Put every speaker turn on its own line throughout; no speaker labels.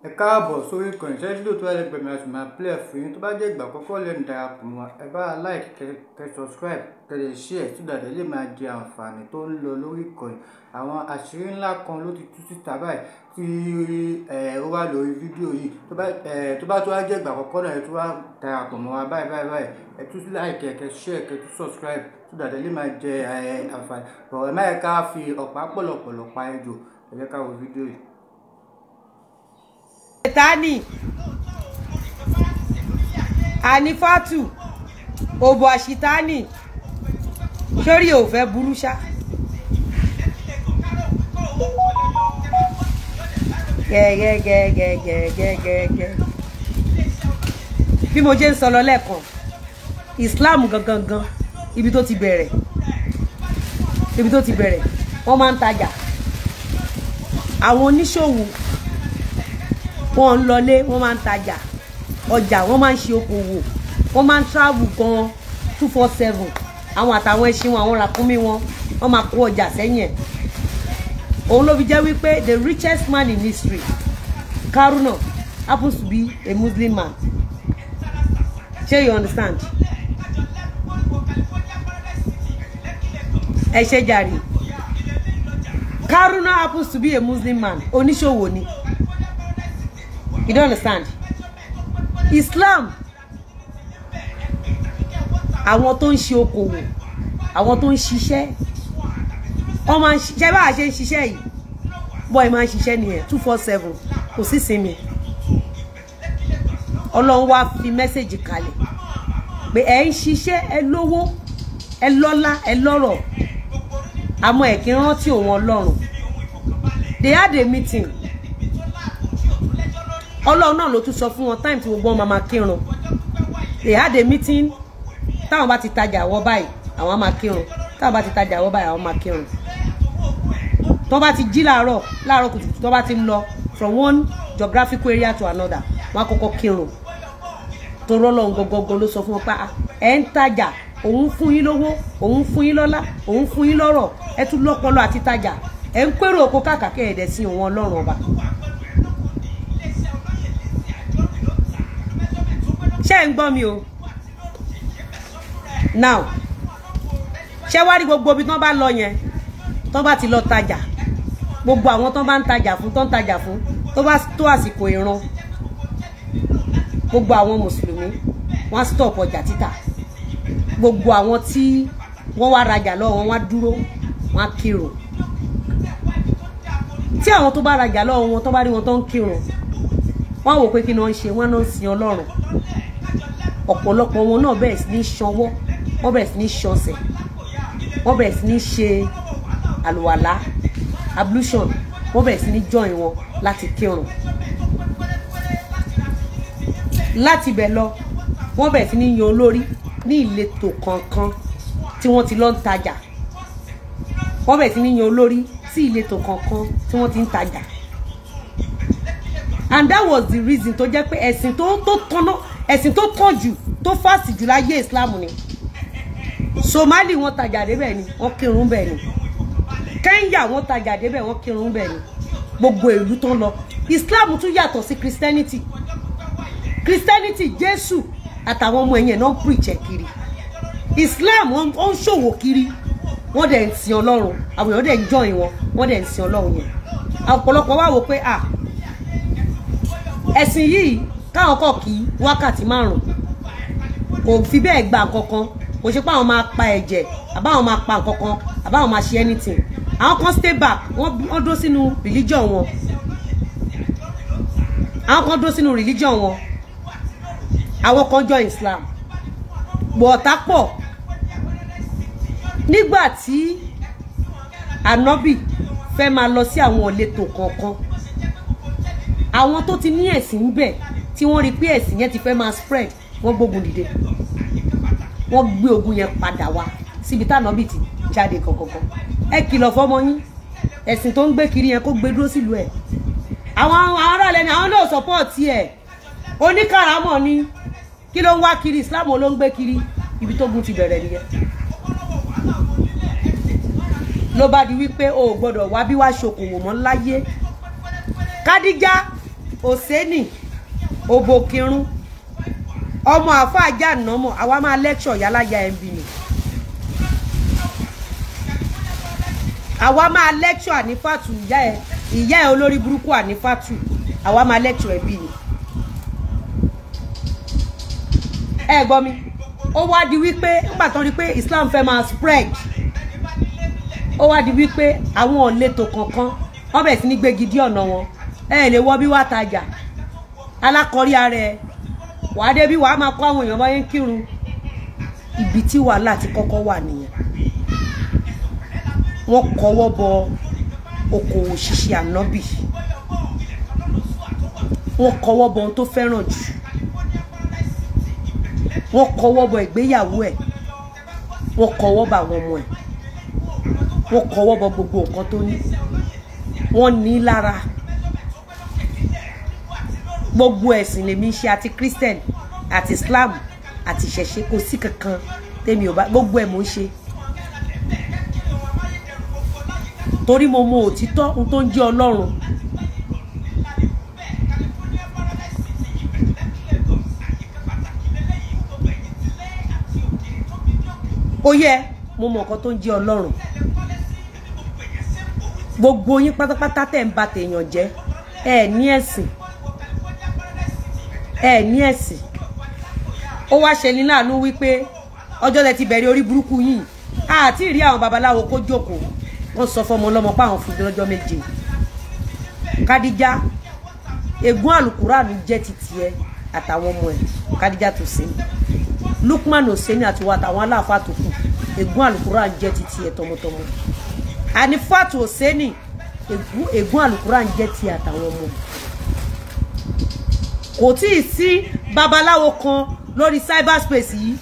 ẹ káàbọ̀ sórí ìkànnì ṣẹ́jú tó ẹlẹgbẹ̀ẹ́ mi àti máa play fún yín tó bá jẹ́ ìgbà àkọ́kọ́ lẹ́nu darapọ̀ mọ́ ẹ bá like kẹ subscribe kẹ lè share tí dàdé lè máa jẹ àǹfààní tó ń lọ lórí ìkànnì àwọn àṣírí ńlá kan ló ti tú síta báyìí tí ó wà lórí fídíò yìí tó bá tó wá jẹ́ ìgbà àkọ́kọ́ náà ẹ tó wá darapọ̀ mọ́ wa báyìí ẹ tún like kẹ share kẹ tún subscribe tí dàdé lè máa jẹ àǹfààní bọ̀ ẹ má yẹ ká fi ọ̀pá pọ̀lọ̀pọ̀lọ̀ pa ejò ẹ jẹ́ ká wo fídíò yìí.
Tani Anifatu Obo Ashitani sórí ò fẹ́ burú ṣá gẹ́gẹ́gẹ́gẹ́gẹ́gẹ́gẹ́ bí mo jẹ́ ń sọ lọ lẹ́ẹ̀kan Islam gangan ibi tó ti bẹ̀rẹ̀ wọ́n máa ń tajà àwọn oníṣòwò wọ́n ń lọlé wọ́n máa ń tajà ọjà wọ́n máa ń ṣe okòwò wọ́n máa ń travel gan 247 àwọn àtàwọn ẹṣin wọn àwọn ràkúnmí wọn wọ́n máa kó ọjà sẹ́yìn ẹ̀ òun ló fi jẹ́ wípé the richest man in history Karuna happens to be a Muslim man shey you understand ẹ ṣe jàre Karuna happens to be a Muslim man oníṣòwò ni. You don't understand? Islam àwọn tó ń ṣe okòwò àwọn tó ń ṣiṣẹ́ wọ́n máa ń ṣiṣẹ́ bá a ṣe ń ṣiṣẹ́ yìí bọ́ọ̀ máa ń ṣiṣẹ́ nìyẹn 247 kò sí sinmi Ọlọ́run wá fi mẹ́sẹ̀jì kalẹ̀ pé ẹ ń ṣiṣẹ́ ẹ lówó ẹ lọ́lá ẹ lọ́rọ̀ àmọ́ ẹ kì í rántí òun Ọlọ́run. They had a meeting. Ọlọ́run náà ló tún sọ fún wọn time tí gbogbo wọn máa kírun. They had a meeting. Táwọn bá ti tajà wọ báyìí àwọn máa kírun. Táwọn bá ti tajà wọ báyìí àwọn máa kírun. Tó bá ti jí láàárọ̀ kùtùkùtù tó bá ti lọ from one geographical area to another wọ́n á kọ́kọ́ kírun. Tó rọ́lọ́run gọgọgọ ló sọ fún wọn pé ẹ ń tajà òun fún yín lówó òun fún yín lọ́lá òun fún yín lọ́rọ̀ ẹ tún lọ́pọlọ àti tajà ẹ ń pérò oko kàkàkẹ́ ẹ̀dẹ̀ sí òun Ọlọ́run ọba. Ṣé ń gbọ́ mi o now ṣé wá rí gbogbo ibi tán bá lọ yẹn tán bá ti lọ tajà gbogbo àwọn tán bá ń tajà fún tó bá tó àsìkò ìran gbogbo àwọn mùsùlùmí wọ́n stop ọjà títà gbogbo àwọn tí wọ́n wá rajà lọ́wọ́ wọn wá dúró wọ́n á kírun tí àwọn tó bá rajà lọ́wọ́ wọn tó bá rí wọn tó ń kírun wọ́n wò pé kí ni wọ́n ń ṣe wọ́n náà ń sin Ọlọ́run ọ̀pọ̀lọpọ̀ wọn náà bẹ̀rẹ̀ sí ní ṣanwọ́ wọ́n bẹ̀rẹ̀ sí ní ṣọ̀sẹ̀ wọ́n bẹ̀rẹ̀ sí ní ṣe àlùwàlá ablution wọ́n bẹ̀rẹ̀ sí ní join wọn láti kírun láti bẹ̀ lọ wọ́n bẹ̀rẹ̀ sí ní yan olórí ní ìletò kankan tí wọ́n ti lọ ń tajà wọ́n bẹ̀rẹ̀ sí ní yan olórí sí ìletò kankan tí wọ́n ti ń tajà and that was the reason tó jẹ́ pé ẹ̀sìn tó tàn jù tó fásì jù láyé Islam ni Somali wọ́n tajà débẹ̀ ni wọ́n kírun bẹ̀ ni Kenya wọ́n tajà débẹ̀ wọ́n kírun bẹ̀ ni gbogbo ìlú tó ń lọ Islam tún yàtọ̀ sí Christianity Jésù àtàwọn ọmọ ẹ̀yìn náà ń preach kiri Islam wọ́n ń ṣòwò kiri wọ́n dẹ̀ ń sin Ọlọ́run àwọn èèyàn dẹ̀ ń join wọ́n dẹ̀ ń sin Ọlọ́run yẹn ọ̀pọ̀lọpọ̀ wá wò pé ẹ̀sìn yìí káwọn kọ̀ kí wákàtí 5 kò fi bẹ́ẹ̀ gba kankan kò ṣe pé àwọn máa pa ẹ̀jẹ̀ àbáwọn máa pa kankan àbáwọn máa ṣe anything àwọn kan stay back wọ́n dó sínú religion wọn àwọn kan join Islam bọ̀ọ̀tá pọ̀ nígbà tí Ànábì fẹ́ máa lọ sí àwọn ìletò kọ̀ọ̀kan àwọn tó ti ní ẹ̀sìn ń bẹ̀ tí wọ́n rí pé ẹ̀sìn yẹn ti fẹ́ máa spread wọ́n gbógun dìde wọ́n gbé ogun yẹn padà wá síbi t'Ànábì ti jáde kọ̀ọ̀kan ẹ kìlọ̀ fọ́mọ yín ẹ̀sìn tó ń gbé kiri yẹn kó gbé dúró sílùú ẹ̀ àwọn aráàlẹ́ ni àwọn náà support ẹ̀ oníkàràmọ̀ ni kí ló ń wá kiri Islam ló ń gbé kiri ibi tó gun ti bẹ̀rẹ̀ nìyẹn ló bá di wípé o gbọ́dọ̀ wá bí wá ṣokòwò mọ́ láyé Kádíjà Oseni Obokirun ọmọ àfáà Janomo àwa máa lecture yálà ya MB ni àwa máa lecture Anifatu ìyá ẹ olórí burúkú Anifatu àwa máa lecture MB ni ẹ gbọ́ mi ó wá di wípé nígbà tán rí pé Islam fẹ́ máa spread ó wá di wípé àwọn ọ̀lẹ́tò kankan wọ́n bẹ̀rẹ̀ sí ní gbé gidi ọ̀nà wọn ẹ lè wọ́ bí wá tajà alákọ̀ọ́rí ara ẹ wàá dé bí wàá máa kó àwọn èèyàn báyẹn kírun ibi tí wàhálà ti kọ́kọ́ wà nìyẹn wọ́n kọ́wọ́ bọ okòwò ṣíṣe ànábì wọ́n kọ́wọ́ bọ ohun tó fẹ́ràn jù wọ́n kọ́wọ́ bọ ìgbéyàwó ẹ̀ wọ́n kọ́wọ́ bọ àwọn ọmọ ẹ̀ wọ́n kọ́wọ́ bọ gbogbo nǹkan tó ní wọ́n ní lára gbogbo ẹ̀sìn lèmi ṣe àti Christian àti Islam àti ìṣẹ̀ṣe kò sí kankan tèmi ò bá gbogbo ẹ̀ mò ń ṣe torí mo mọ òtítọ́ ohun tó ń jẹ́ Ọlọ́run ó yẹ mo mọ nǹkan tó ń jẹ́ Ọlọ́run gbogbo yín pátápátá tẹ̀ ń bà tèèyàn jẹ́ ẹ ní ẹ̀sìn ó wá ṣe ní láàánú wípé ọjọ́ lẹ ti bẹ̀rẹ̀ orí burúkú yìí àti rí àwọn babaláwo kó jókòó wọ́n sọ fọmọ ọlọ́mọ pa àwọn fún lọ́jọ́ méje Kádíjà ègún àlùkùránì jẹ́ ti tiẹ̀ àtàwọn ọmọ ẹ̀ Kádíjà tó sẹ́ni Lukman Oseni àti wa àtàwọn aláàfáà tó kù ègún àlùkùránì jẹ́ ti tiẹ̀ tọmọtọmọ Anifatu Oseni ègún àlùkùránì jẹ́ ti àtàwọn ọmọ kò tí ì sí babaláwo kan lórí cyberspace yìí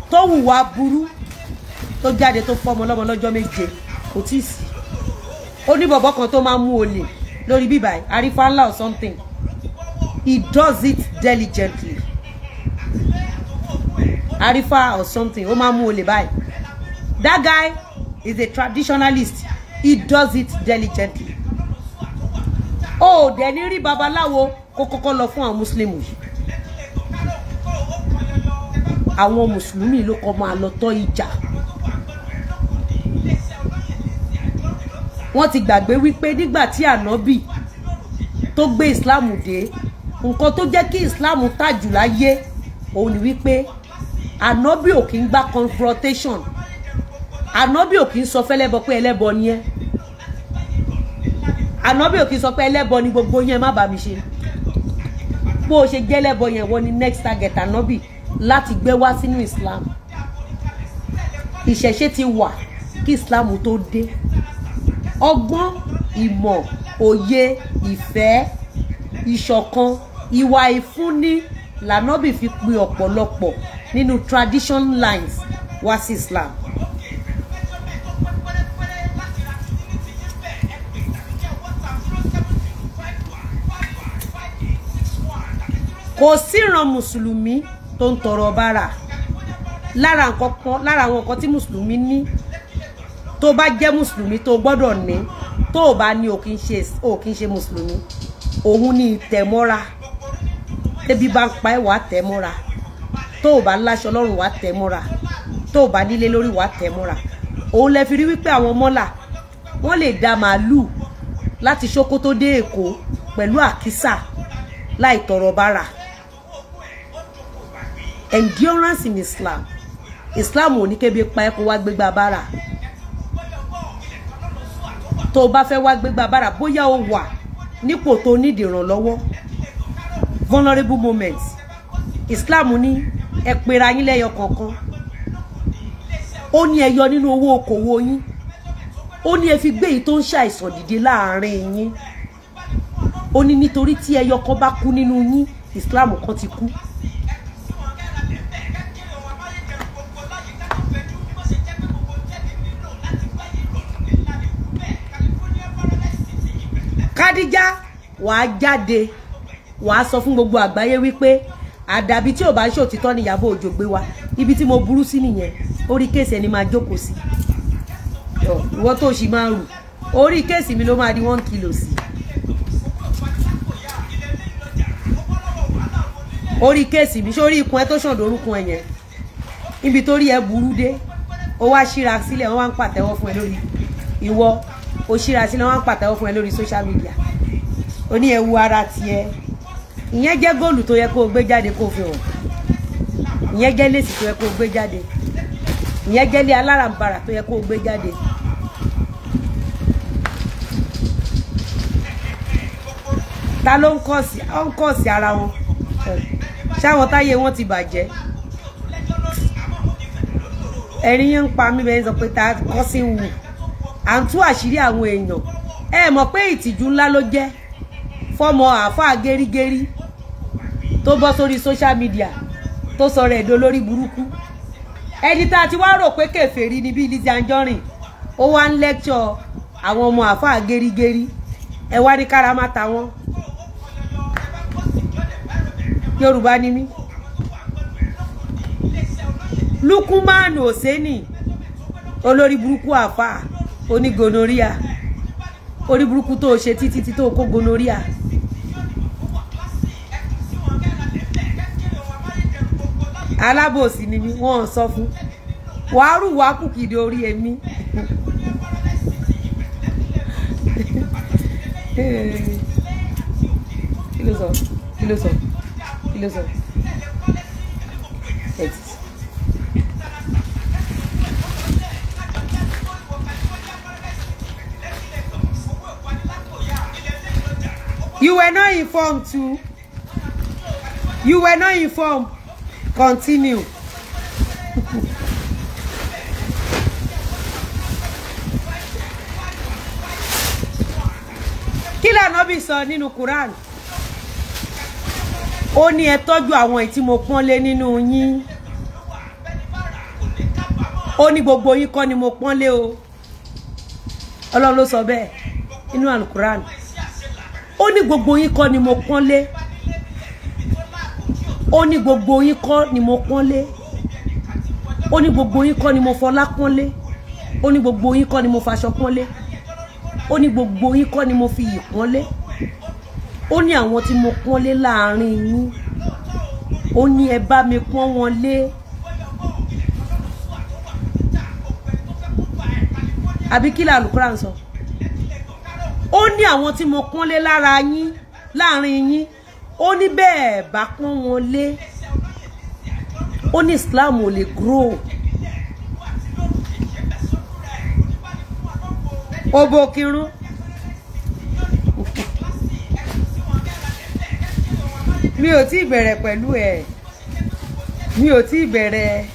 tó hùwà burú tó jáde tó fọmọ lọ́mọ lọ́jọ́ méje kò tí ì sí ó ní bọ̀bọ̀ kan tó máa mú olè lórí bíbá Arifa ńlá or something he does it diligently Arifa or something ó máa mú olè báyìí that guy is a traditionalist he does it diligently ó dẹ̀ ní rí babaláwo kó kọ́kọ́ lọ fún àwọn mùsùlùmí àwọn mùsùlùmí ló kọ́ máa lọ tọ́ ìjà wọ́n ti gbàgbé wípé nígbà tí ànábì tó gbé Islam dé nǹkan tó jẹ́ kí Islam tàjù láyé òun ni wípé ànábì ò kí ń gbá confrontation ànábì ò kí ń sọ fẹ́lẹ́bọ pé ẹlẹ́bọ ni ẹ́ ànábì ò kí ń sọ pé ẹlẹ́bọ ni gbogbo yẹn má bá mi ṣe bó o ṣe jẹ́ ẹlẹ́bọ yẹn wọ́n ní next target ànábì láti gbé wá sínú Islam ìṣẹ̀ṣe ti wà kí Islam tó dé ọgbọ́n ìmọ̀ òye ìfẹ́ ìṣọ̀kan ìwà ìfúnni lànábì fi pín ọ̀pọ̀lọpọ̀ nínú tradition lines wá sí Islam. kò síran mùsùlùmí tó ń tọrọ bára lára àwọn nǹkan tí mùsùlùmí ní tó bá jẹ́ mùsùlùmí tó gbọ́dọ̀ ní tó bá ní ò kí ń ṣe mùsùlùmí òun ní ìtẹ̀mọ́ra tẹ́bí bá ń pa ẹ́ wàá tẹ̀mọ́ra tó bá láṣọ lọ́rùn wàá tẹ̀mọ́ra tó bá nílé lórí wàá tẹ̀mọ́ra òun lẹ fi rí wípé àwọn mọ́là wọ́n lè da màálù láti Sókótó dé Èkó pẹ̀lú àkísà láì tọrọ bára. Endurance in Islam ò ní kébi pa ẹ́ kó wá gbégbá bára tó bá fẹ́ wá gbégbá bára bóyá ó wà nípò tó nídìí ìrànlọ́wọ́ vulnerable moments Islam ní ẹ pera yín lẹ́yọ kọ̀ọ̀kan ó ní ẹ yọ nínú owó okòwò yín ó ní ẹ fi gbé èyí tó ń ṣàìsàn dìde láàrin yín ó ní nítorí tí ẹyọ kan bá kú nínú yín Islam kan ti kú. Kádíjà wàá jáde wàá sọ fún gbogbo àgbáyé wípé àdàbí tí ò bá ṣe òtítọ́ ni Ìyábọ̀ Òjó gbé wa ibi tí mo burú sí nìyẹn orí kéèsì ẹni máa jókòó sí ìwọ tó ṣì máa rù orí kéèsì mi ló máa di 1 kilo sí orí kéèsì mi sórí ikùn ẹ tó sàn dorúkún ẹ yẹn níbi tó rí ẹ burú dé ó wá ṣíra sílẹ̀ wọ́n wá ń pàtẹ́wọ́ fún ẹ lórí ìwọ ó ṣíra sílẹ̀ wọ́n wá ń pàtẹ́wọ́ fún ẹ lórí social media ó ní ẹwu ara tiẹ̀ ìyẹn jẹ́ góòlù tó yẹ kó o gbé jáde kó o fi hàn ìyẹn jẹ́ lèsì tó yẹ kó o gbé jáde ìyẹn jẹ́ lé alárànbarà tó yẹ kó o gbé jáde. ta ló ń kọ́ sí ara wọn ṣáwọn táyé wọn ti bàjẹ́ ẹ̀rín yẹn ń pa mí bẹ́ẹ̀ sọ pé ta kọ́ sí wù à ń tú àṣírí àwọn èèyàn ẹ mọ̀ pé ìtìjú ńlá ló jẹ́ fọ́mọ àáfàá gẹ́rígẹ́rí tó bọ́ sórí social media tó sọ̀rọ̀ ẹ̀dọ́ lórí burúkú ẹni tá a ti wá rò pé kèfèrí ni bí Lizzy Anjorin ó wá ń lecture àwọn ọmọ àáfàá gẹ́rígẹ́rí ẹ wá ní kárámá ta wọ́n Yorùbá ni mí Lukumanu Oseni olórí burúkú àáfàá oní gonorrhea orí burúkú tó ṣe títí tó kó gonorrhea alábòsí ni mí wọ́n sọ fún wàárù wákù kìdí orí èmi kí ló sọ kí ló sọ kí ló sọ You were not informed too. You were not informed. Continue. Kí l'Ànábì sọ nínú Quran? Ó ní ẹ tọ́jú àwọn tí mo pọ́nlé nínú yín. Ó ní gbogbo yín kọ́ ni mo pọ́nlé o. Ọlọ́run ló sọ bẹ́ẹ̀ nínú Al-Quran. Ó ní gbogbo yín kọ́ ni mo pọ́nlé. Ó ní gbogbo yín kọ́ ni mo pọ́nlé. Ó ní gbogbo yín kọ́ ni mo fọlá pọ́nlé. Ó ní gbogbo yín kọ́ ni mo faṣọ pọ́nlé. Ó ní gbogbo yín kọ́ ni mo fi iyì pọ́nlé. Ó ní àwọn tí mo pọ́nlé láàrin yín. Ó ní ẹ bá mi pọ́n wọn lé. Àbí kí la Al-Quran sọ? Ó ní àwọn tí mo pọ́nlé lára yín láàrin yín. Ó ní bẹ́ẹ̀ bá pọ́n wọn lé. Ó ní Islam ò lè grow. Obo kirun. Mi ò tí bẹ̀rẹ̀ pẹ̀lú ẹ̀. Mi ò tí bẹ̀rẹ̀.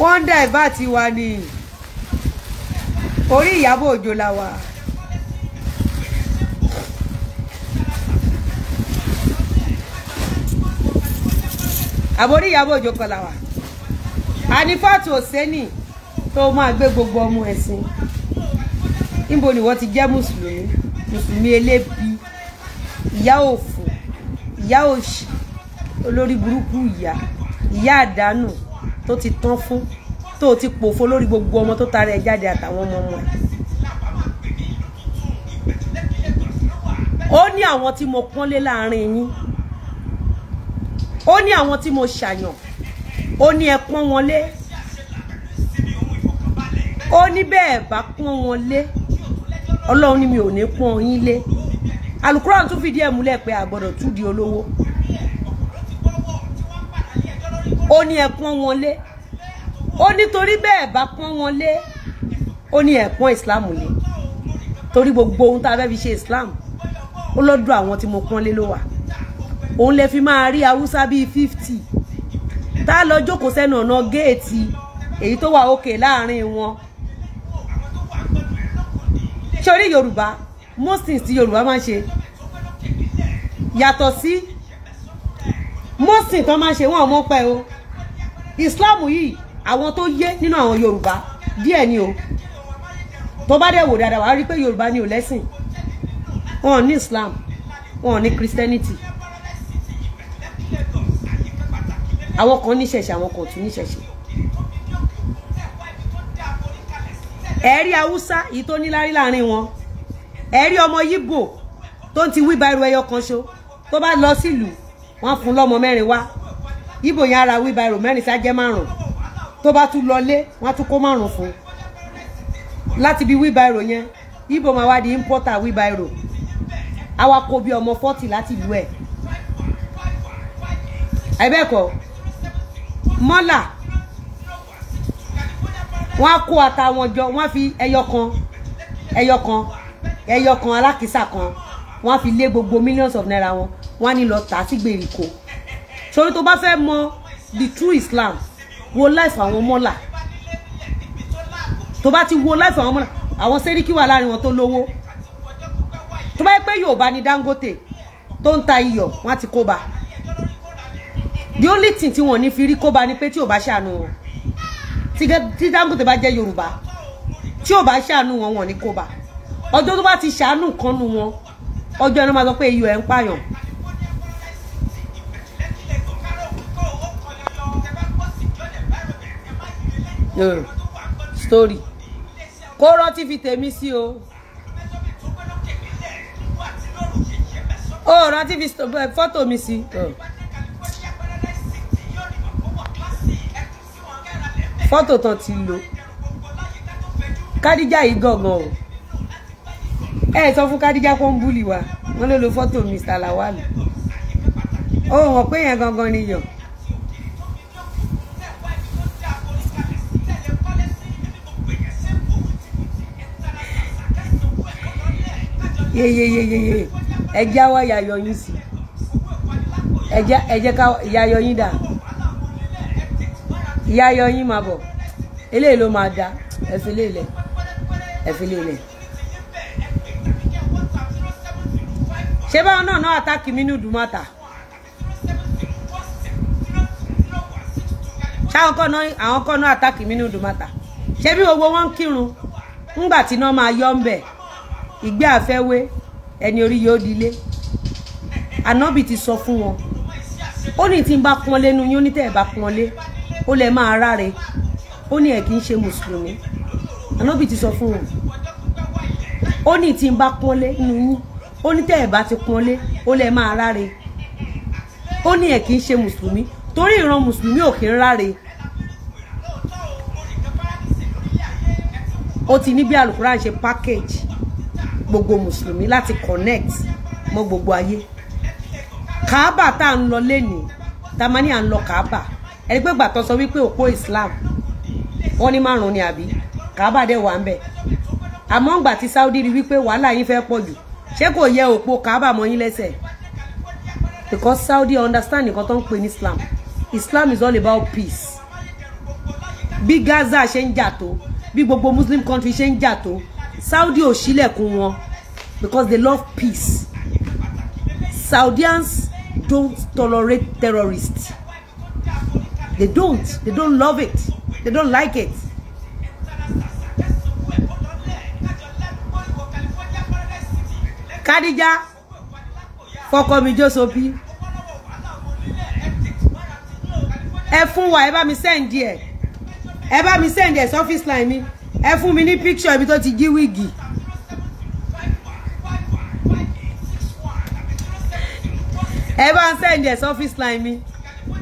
Wọ́n dá ìbá ti wà ní orí Ìyábọ̀ Òjó la wà. Àbórí Ìyábọ̀ Òjó kan la wà. Anifatu Oseni tó máa gbé gbogbo ọmọ ẹ̀sìn. Níbo ni wọ́n ti jẹ́ mùsùlùmí elébi, ìyá òfò, ìyá òṣì, olórí burúkú ìyá àdánù tó ti tán fún, tó ti pòfo lórí gbogbo ọmọ tó tara ẹ̀ jáde àtàwọn ọmọ ẹ̀. Ó ní àwọn tí mo pọ́nlé láàrin yín. Ó ní àwọn tí mo ṣàyàn. Ó ní ẹ pọ́n wọn lé. Ó ní bẹ́ẹ̀ bá pọ́n wọn lé. Ọlọ́run ní mi ò ní pọ́n yín lé. Al-Quran tún fìdí ẹ̀ múlẹ̀ pé a gbọ́dọ̀ tú di olówó. Ó ní ẹ pọ́n wọn lé. Ó ní torí bẹ́ẹ̀ bá pọ́n wọn lé. Ó ní ẹ pọ́n Islam lé. Torí gbogbo ohun tá a fẹ́ fi ṣe Islam ó lọ́dọ̀ àwọn tí mo pọ́n lé ló wà. Òun lè fi máa rí Haúsá bíi 50 tá lọ jókòó sẹ́nu ọ̀nà géètì èyí tó wà òkè láàrin wọn. Sórí Yorùbá most things tí Yorùbá máa ń ṣe yàtọ̀ sí most things tó máa ń ṣe wọn ò mọ̀ pé o. Islam yìí àwọn tó yé nínú àwọn Yorùbá díẹ̀ ni o. Tó bá dẹ̀ wò dáadáa wàá rí pé Yorùbá ni ò lẹ́sìn. Wọn ò ní Islam, wọn ò ní Christianity. Àwọn kan ní ṣẹ̀ṣẹ̀, àwọn kan tún ní ṣẹ̀ṣẹ̀. Ẹ̀rí Haúsá yìí tó níláárí láàrin wọn. ẹ rí ọmọ Yíbò tó ń ti wheelbarrow ẹyọ kan ṣo tó bá lọ sílùú wọ́n fún lọ́mọ mẹ́rin wá Yíbò yẹn ara wheelbarrow mẹ́rin sá jẹ́ 5 tó bá tún lọlé wọ́n tún kó 5 fún láti bí wheelbarrow yẹn Yíbò máa wá di importer wheelbarrow àwa kó bí ọmọ 40 láti ìlú ẹ̀ àìbẹ́ẹ̀kọ́ mọ́là wọ́n á kó ata wọn jọ wọ́n fi ẹyọ kan alákìísà kan wọ́n á fi lé gbogbo millions of naira wọn wọ́n á ní lọ tà sí gbèríko sórí tó bá fẹ́ mọ the true Islam wo life àwọn mọ́là tó bá ti wo life àwọn mọ́là àwọn sẹ́ríkì wà láàrin wọn tó lówó tó bá yẹ pé Yorùbá ní Dangote tó ń ta iyọ̀ wọ́n á ti kó bá the only thing tí wọ́n ní fi rí kó bá ni pé tí ò bá ṣàánú wọn tí Dangote bá jẹ́ Yorùbá tí ò bá ṣàánú wọn wọ́n ní kó bá ọjọ́ tó bá ti ṣàánú kan nu wọn ọjọ́ ẹni máa sọ pé iyọ̀ ẹ̀ ń pààyàn. Story kó rántí fi tèmi sí o ó rántí fi fọ́tò mi sí fọ́tò tán ti lò Kádíjà yìí gangan o ẹ sọ fún Kádíjà kó ń búlì wa wọ́n ló lo fọ́tò Mr. Lawal ó wọ́n pé yẹn gangan níyọ̀. Yeyeyeyeye ẹjẹ́ wá yàyọ yín sí ẹjẹ́ ká yàyọ yín dà yàyọ yín máa bọ̀ eléyìí ló máa da ẹ̀fílẹ̀ ilẹ̀ ṣé báwọn náà àtàkì mi ní ìdúmọ̀tà ṣáwọn kọ́ náà àtàkì mi ní ìdúmọ̀tà ṣé bí gbogbo wọn ń kírun ńgbà tí náà máa yọ ń bẹ̀ ìgbé àfẹ́wé ẹni orí yóò dilé Ànábì ti sọ fún wọn ó ní tí ń bá pọ́n lẹ́nu yín ó ní tẹ́ ẹ̀ bá pọ́n lé ó lẹ máa ráre ó ní ẹ̀ kì í ṣe mùsùlùmí Ànábì ti sọ fún wọn ó ní tí ń bá pọ́n lé nínú yín ó ní tẹ́ ẹ̀ bá ti pọ́n lé ó lẹ máa ráre ó ní ẹ̀ kì í ṣe mùsùlùmí torí ìran mùsùlùmí ò kì í ráre ó ti ní bí Al-Quran ṣe package gbogbo mùsùlùmí láti connect mọ́ gbogbo ayé Kaaba tá à ń lọ lẹ́nìí tamani à ń lọ Kaaba ẹni pé gbàtọ́ sọ wípé òpó Islam wọ́n ní 5 ni àbí Kaaba dẹ̀ wà ń bẹ̀ àmọ́ ńgbà tí Saudi rí wípé wàhálà yín fẹ́ pọ̀ jù ṣé kò yẹ òpó Kaaba mọ́ yín lẹ́sẹ̀ because Saudi understand nǹkan tó ń pè ní Islam is all about peace bí Gaza ṣe ń jà tó bí gbogbo Muslim country ṣe ń jà tó Saudi ò ṣílẹ̀kùn wọn because they love peace. Saudians don't tolerate terrorists. They don't love it. They don't like it. Kádíjà fọkọ mi Jósópì ẹ fún wa ẹ bá mi send ẹ office line mi ẹ fún mi ní picture ibi tó ti jí wíìgì ẹ bá ń send ẹ office line mi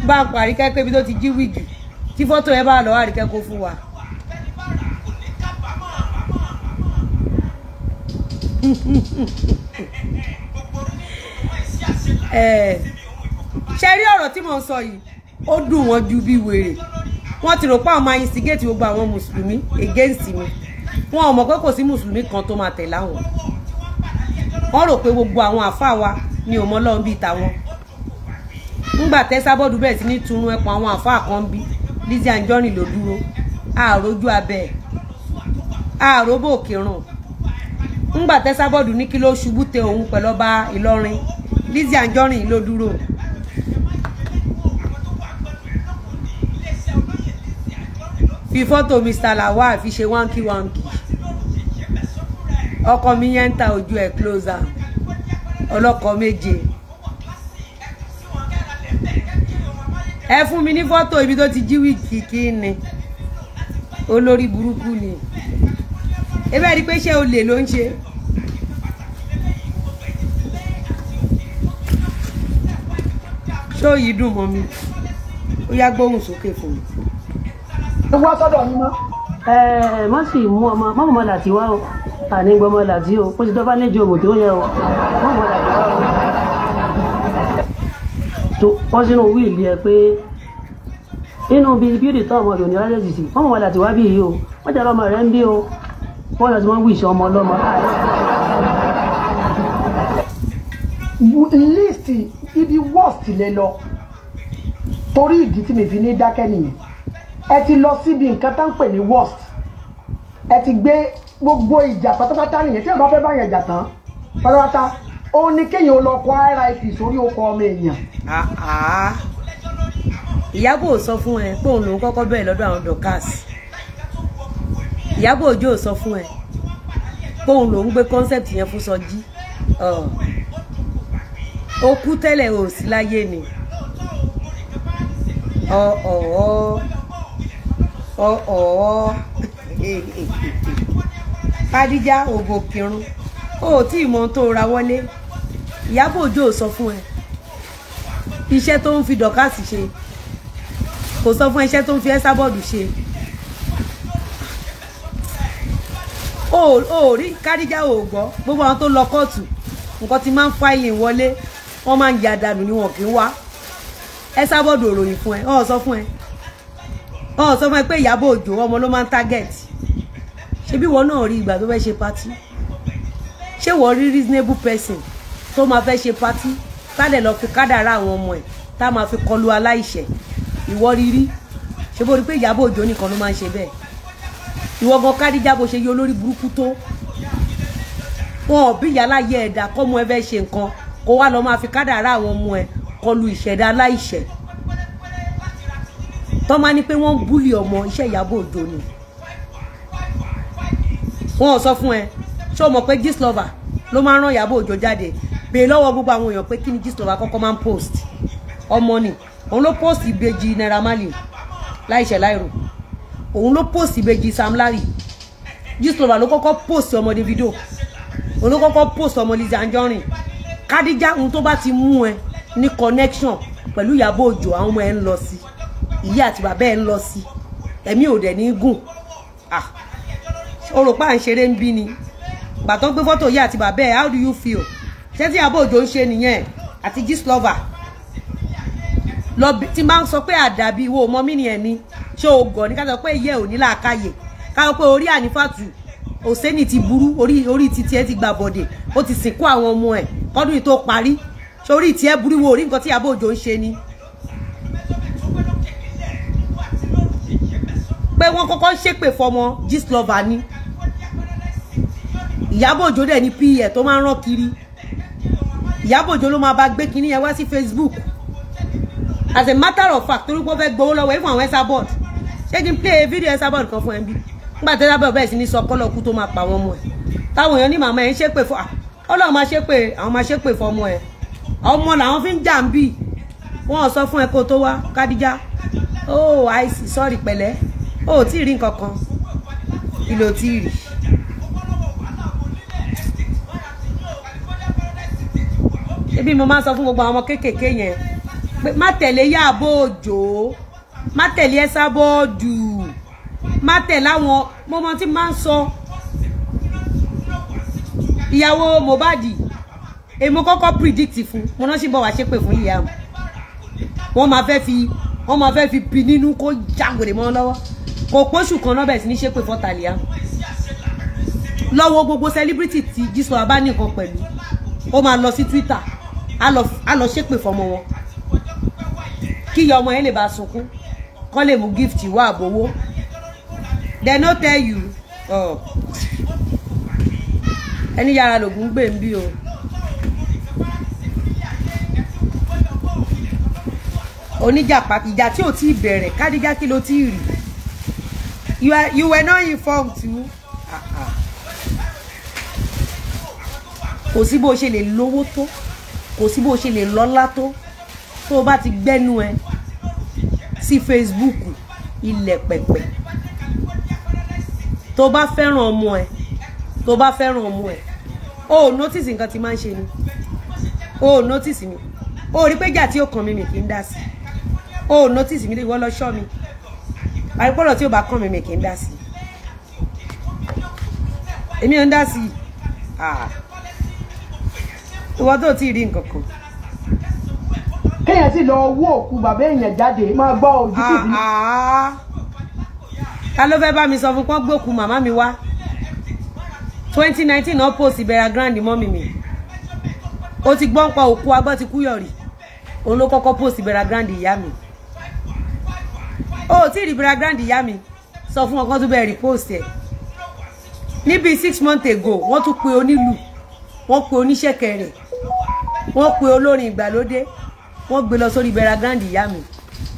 bá ń parí kẹ́kẹ́ ibi tó ti jí wíìgì tí fọ́tò ẹ bá lọ́wọ́ àríkẹ́ kó fún wa. ṣe rí ọ̀rọ̀ tí mo ń sọ yìí ó dùn wọ́n ju bí wèrè wọ́n ti rò pé àwọn máa instigate gbogbo àwọn mùsùlùmí against mi wọn ò mọ̀ pé kò sí mùsùlùmí kan tó máa tẹ̀lé àwọn wọ́n rò pé gbogbo àwọn àfáà wa ni ò mọ Ọlọ́run bíi tàwọn ńgbà tẹ́sábọ́ọ̀dù bẹ̀rẹ̀ sí ní tunu ẹ̀pọ̀ àwọn àfáà kan bí Lizzy Anjorin ló dúró àròjú abẹ́ àròbó òkèrùn ńgbà tẹ́sábọ́ọ̀dù ní kí ló ṣubú tẹ òun pẹ̀lú ọba Ìlọrin Lizzy Anjorin ló dúró. Fi fọ́tò Mr. Lawal fi ṣe wánkí ọkọ mi yẹn ń ta ojú ẹ̀ closer ọlọ́kọ méje ẹ fún mi ní fọ́tò ibi tó ti jí wíìgì kí ni olórí burúkú ni ebe rí pé ṣé olè ló ń ṣe ṣó yìí dùn mọ́ mi ó yá gbóhùn sókè fún mi.
wá sọ́dọ̀ yín mọ́.
má sì mú ọmọ mọ́mọ́ láti wá o àní gbọmọ láti o ó ti dọ́bá lẹ́jọ́ òmò tó yẹ o mọ́mọ́ láti wá o. tó wọ́n sínú wíìlì ẹ pé inú bíi bíúdì tó ọmọ ìròyìn rárẹ̀ jìsì mọ́mọ́ láti wá bí yìí o wọ́n jẹ́ ọmọ rẹ̀ ń bí o wọ́n lọ sí wọ́n wíṣọ ọmọ ọlọ́mọ.
list ibi worst lè lọ torí ìdí tí mi fi ní dákẹ́ nìyẹn ẹ ti lọ síbi nǹkan tá ń pè ní worst ẹ ti gbé gbogbo ìjà pátápátá nìyẹn tí ẹ bá fẹ́ bá yẹn jà tán pátápátá ó ní kéèyàn lọ kọ RIP sórí oko ọmọ èèyàn.
Ìyábọ̀ sọ fún ẹ pé òun lòún kọ́kọ́ bẹ̀rẹ̀ lọ́dọ̀ àwọn Dorkas. Ìyábọ̀ Òjó sọ fún ẹ pé òun lòún gbé concept yẹn fún Sọjí. Ó kú tẹ́lẹ̀ ò sí láyé ni. Kádíjà ògò kírun ó tí ìmọ̀ tó ra wọlé. Ìyábọ̀ Òjó sọ fún ẹ iṣẹ́ tó ń fi Dorkas ṣe kò sọ fún iṣẹ́ tó ń fi Esabod ṣe. ó rí Kádíjà ò gbọ́ gbogbo àwọn tó lọ kóòtù nǹkan tí máa ń fáìlì wọlé wọ́n máa ń ya dànù ni wọn kì í wá. Esabod òròyìn fún ẹ ó sọ fún ẹ pé Ìyábọ̀ Òjó ọmọ ló máa ń target. Ṣebí wọn náà rí ìgbà tó fẹ́ ṣe party ṣé wọ́n rí reasonable person tó máa fẹ́ ṣe party tádẹ̀ lọ fi kádàrá àwọn ọmọ ẹ̀ tá máa fi kọlu aláìṣẹ̀ ìwọ rírí ṣe bó rí pé Ìyábọ̀ Òjó nìkan ló máa ń ṣe bẹ́ẹ̀. Ìwọ gan Kádíjà bó ṣe yí olórí burúkú tó wọn ò bí yàrá yẹ ẹ̀dá kọ́mọ ẹ fẹ́ ṣe nǹkan kó wá lọ máa fi kádàrá àwọn ọmọ ẹ̀ kọlu ìṣẹ̀dá aláìṣẹ̀ tó máa ní pé wọ́n ń búlì ọmọ iṣẹ́ Ìyábọ̀ Òjó ni. Wọn ò sọ fún ẹ ṣé o mọ̀ pé Gistlover ló máa ń rán Ìyábọ̀ Òjó jáde bèè lọ́wọ́ gbogbo àwọn èèyàn pé kí ni Gistlover kọ́kọ́ máa ń post ọmọ ni òun ló post ìbejì Naira Marley láìṣẹ̀ láìrò òun ló post ìbejì Sam Larry Gistlover ló kọ́kọ́ post ọmọ Davido òun ló kọ́kọ́ post ọmọ Lizzy Anjorin. Kádíjà ohun tó bá ti mú ẹ ní connection pẹ̀lú Ìyábọ̀ Òjó àwọn ọmọ ẹ ń lọ sí ìyá àti bàbá ẹ ń lọ sí ẹ̀mí ò dẹ̀ ní gùn. O rò pé à ń ṣeré ń bí ni gbàtọ́ gbé fọ́tò ìyá àti bàbá ẹ how do you feel ṣé tí Ìyábọ̀ Òjó ń ṣe nìyẹn àti Gistlover lọ tí máa ń sọ pé àdàbí wo mọ mí nìyẹn ni ṣé o gọ̀ ní ká sọ pé iye ò ní làákàyè ká sọ pé orí Ànífàtù Òsénì ti burú orí títí ẹ ti gbà bọ̀dẹ̀ ó ti sìnkú àwọn ọmọ ẹ kọ́dún yìí tó parí ṣé orí tí ẹ burú wo orí nǹkan tí Ìyábọ̀ Òjó ń ṣe ni. pé wọ́n kọ́kọ́ ṣépè fọmọ Gistlover ni Ìyábọ̀ Òjó dẹ̀ ní pa tó máa ń rán kiri Ìyábọ̀ Òjó ló máa bá gbé kinní yẹn wá sí Facebook as a matter of fact torí pé ó fẹ́ gbowó lọ́wọ́ fún àwọn Esabod ṣé kí n play video Esabod kan fún ẹ bí nígbà tí Esabod bẹ́ẹ̀ sí ní sọ kọ́lọ́kú tó máa pa àwọn ọmọ ẹ̀ táwọn èèyàn ní màmá ẹ̀ ń ṣépè fún ọlọ́run máa ṣépè àwọn máa ṣépè fún ọmọ ẹ̀ ọmọ làwọn fi ń jà ń bì wọ́n sọ fún ẹ kó tó wá Kádíjà oh I see sorry pẹ̀lẹ́ ó tí ì rí nǹkan kan kí ló tí ì rí. Ebi mo máa ń sọ fún gbogbo àwọn ọmọ kéékèèké yẹn pé má tẹ̀lé Ìyábọ̀ Òjó má tẹ̀lé Esabod má tẹ̀lé àwọn mọ́mọ́ tí máa ń sọ ìyàwó Mohbad èmo kọ́kọ́ predict fún mo náà sì bọ̀ wá ṣépè fún Liam wọ́n máa fẹ́ fi bí nínú kó jágòrè mọ́ lọ́wọ́ kò pósù kan náà bẹ̀rẹ̀ sí ní ṣépè fọ́ta Liam lọ́wọ́ gbogbo celebrity tí Gistlover bá ní nǹkan pẹ̀lú ó máa lọ sí Twitter á lọ ṣépè fọmọ wọn kí ìyá ọmọ yẹn lè bá sunkún kán lè mú gift wá àbówó they no tell you ẹni yàrá lògùn gbé ń bí o. Oníjàpá ìjà tí ò tí ì bẹ̀rẹ̀ Kádíjà kí ló tí ì rí you were not informed too. Kò sí bó ṣe lè lówó tó kò sí bó ṣe lè lọ́lá tó tó o bá ti gbẹ́nu ẹ sí Facebook ilẹ̀ pẹ̀pẹ̀ tó bá fẹ́ràn ọmọ ẹ o notice nǹkan tí máa ń ṣe ni o notice mi ó rí pé jà tí ó kàn mí mi kì í dá sí ó notice mi ìwọ lọ ṣọ́ mi àìpọ̀rọ̀ tí ó bá kàn mí mi kì í dá sí èmi ò ń dá sí ìwọ tó ti rí nǹkan kan
kéèyàn sì lọ wó òkú bàbá èèyàn jáde máa gbọ́ ojú tìbí.
ta ló fẹ́ bá mi sọ fún pọ́n gbókù màmá mi wá 2019 náà post ìbẹ̀rẹ̀ grand mọ́mì mi ó ti gbọ́n pa òkú agbọ́ ti kúyọ̀rì òun ló kọ́kọ́ post ìbẹ̀rẹ̀ grand ìyá mi ó tí ì rí ìbẹ̀rẹ̀ grand ìyá mi sọ fún ọkàn tó bẹ̀rẹ̀ repost ẹ̀ níbi 6 months ago wọ́n tún pe onílù wọ́n pe oníṣẹ̀kẹ̀ rẹ̀ wọ́n pe olórin ìgbàlódé wọ́n gbé lọ sórí ìbẹ̀rẹ̀ grand ìyá mi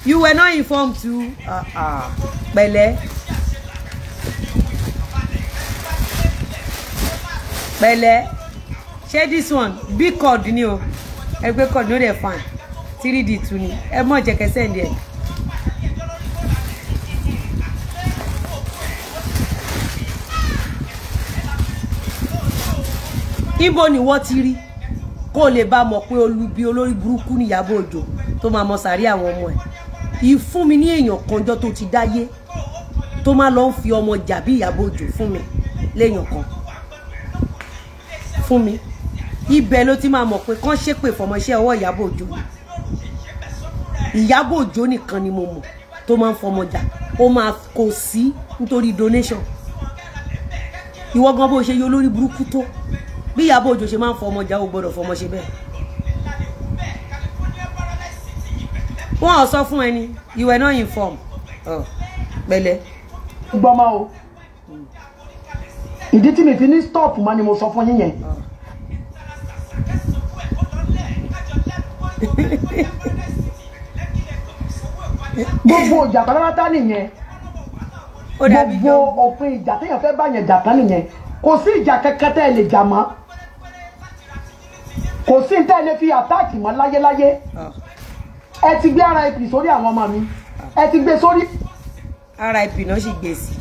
you were not informed too pẹ̀lẹ́ pẹ̀lẹ́ ṣé this one big cord ni o ẹgbẹ́ cord no dey fan 3D 2 ni ẹ mọ̀ jẹ́kẹ́ send ẹ̀. Ibo ni wọ́n ti rí kó lè bá mọ̀ pé olubi olórí burúkú ni Ìyábọ̀ Òjó tó máa mọ sàárì àwọn ọmọ ẹ̀ ìfún mi ní èèyàn kanjọ́ tó ti dáyé tó máa lọ ń fi ọmọ jà bí Ìyábọ̀ Òjó fún mi léèyàn kan fún mi ibẹ̀ ló ti máa mọ̀ pé kán ṣépè fọmọṣẹ́ ọwọ́ Ìyábọ̀ Òjó Ìyábọ̀ Òjó nìkan ni mo mọ̀ tó máa ń fọmọ jà ó máa kò sí nítorí donation ìwọ gan bó ṣe yọ olórí burúkú tó bí Ìyábọ̀ Òjó ṣe máa ń fọmọ jà ó gbọ́dọ̀ fọmọ ṣe bẹ́ẹ̀ wọ́n ò sọ fún ẹni you were not informed pẹ̀lẹ́
gbọ́mọ o ìdí tí mi fi ní stop ma ni mo sọ fún yín yẹn gbogbo ìjà pátápátá nìyẹn gbogbo òfin ìjà téèyàn fẹ́ bá yẹn jà tán nìyẹn kò sí ìjà kankan tẹ́ ẹ lè jà mọ́ kò sí tẹ́ ẹ lè fi àtáàkì mọ́ láyéláyé ẹ ti gbé RIP sórí àwọn ọmọ mi ẹ ti gbé sórí.
RIP náà sì gbé sí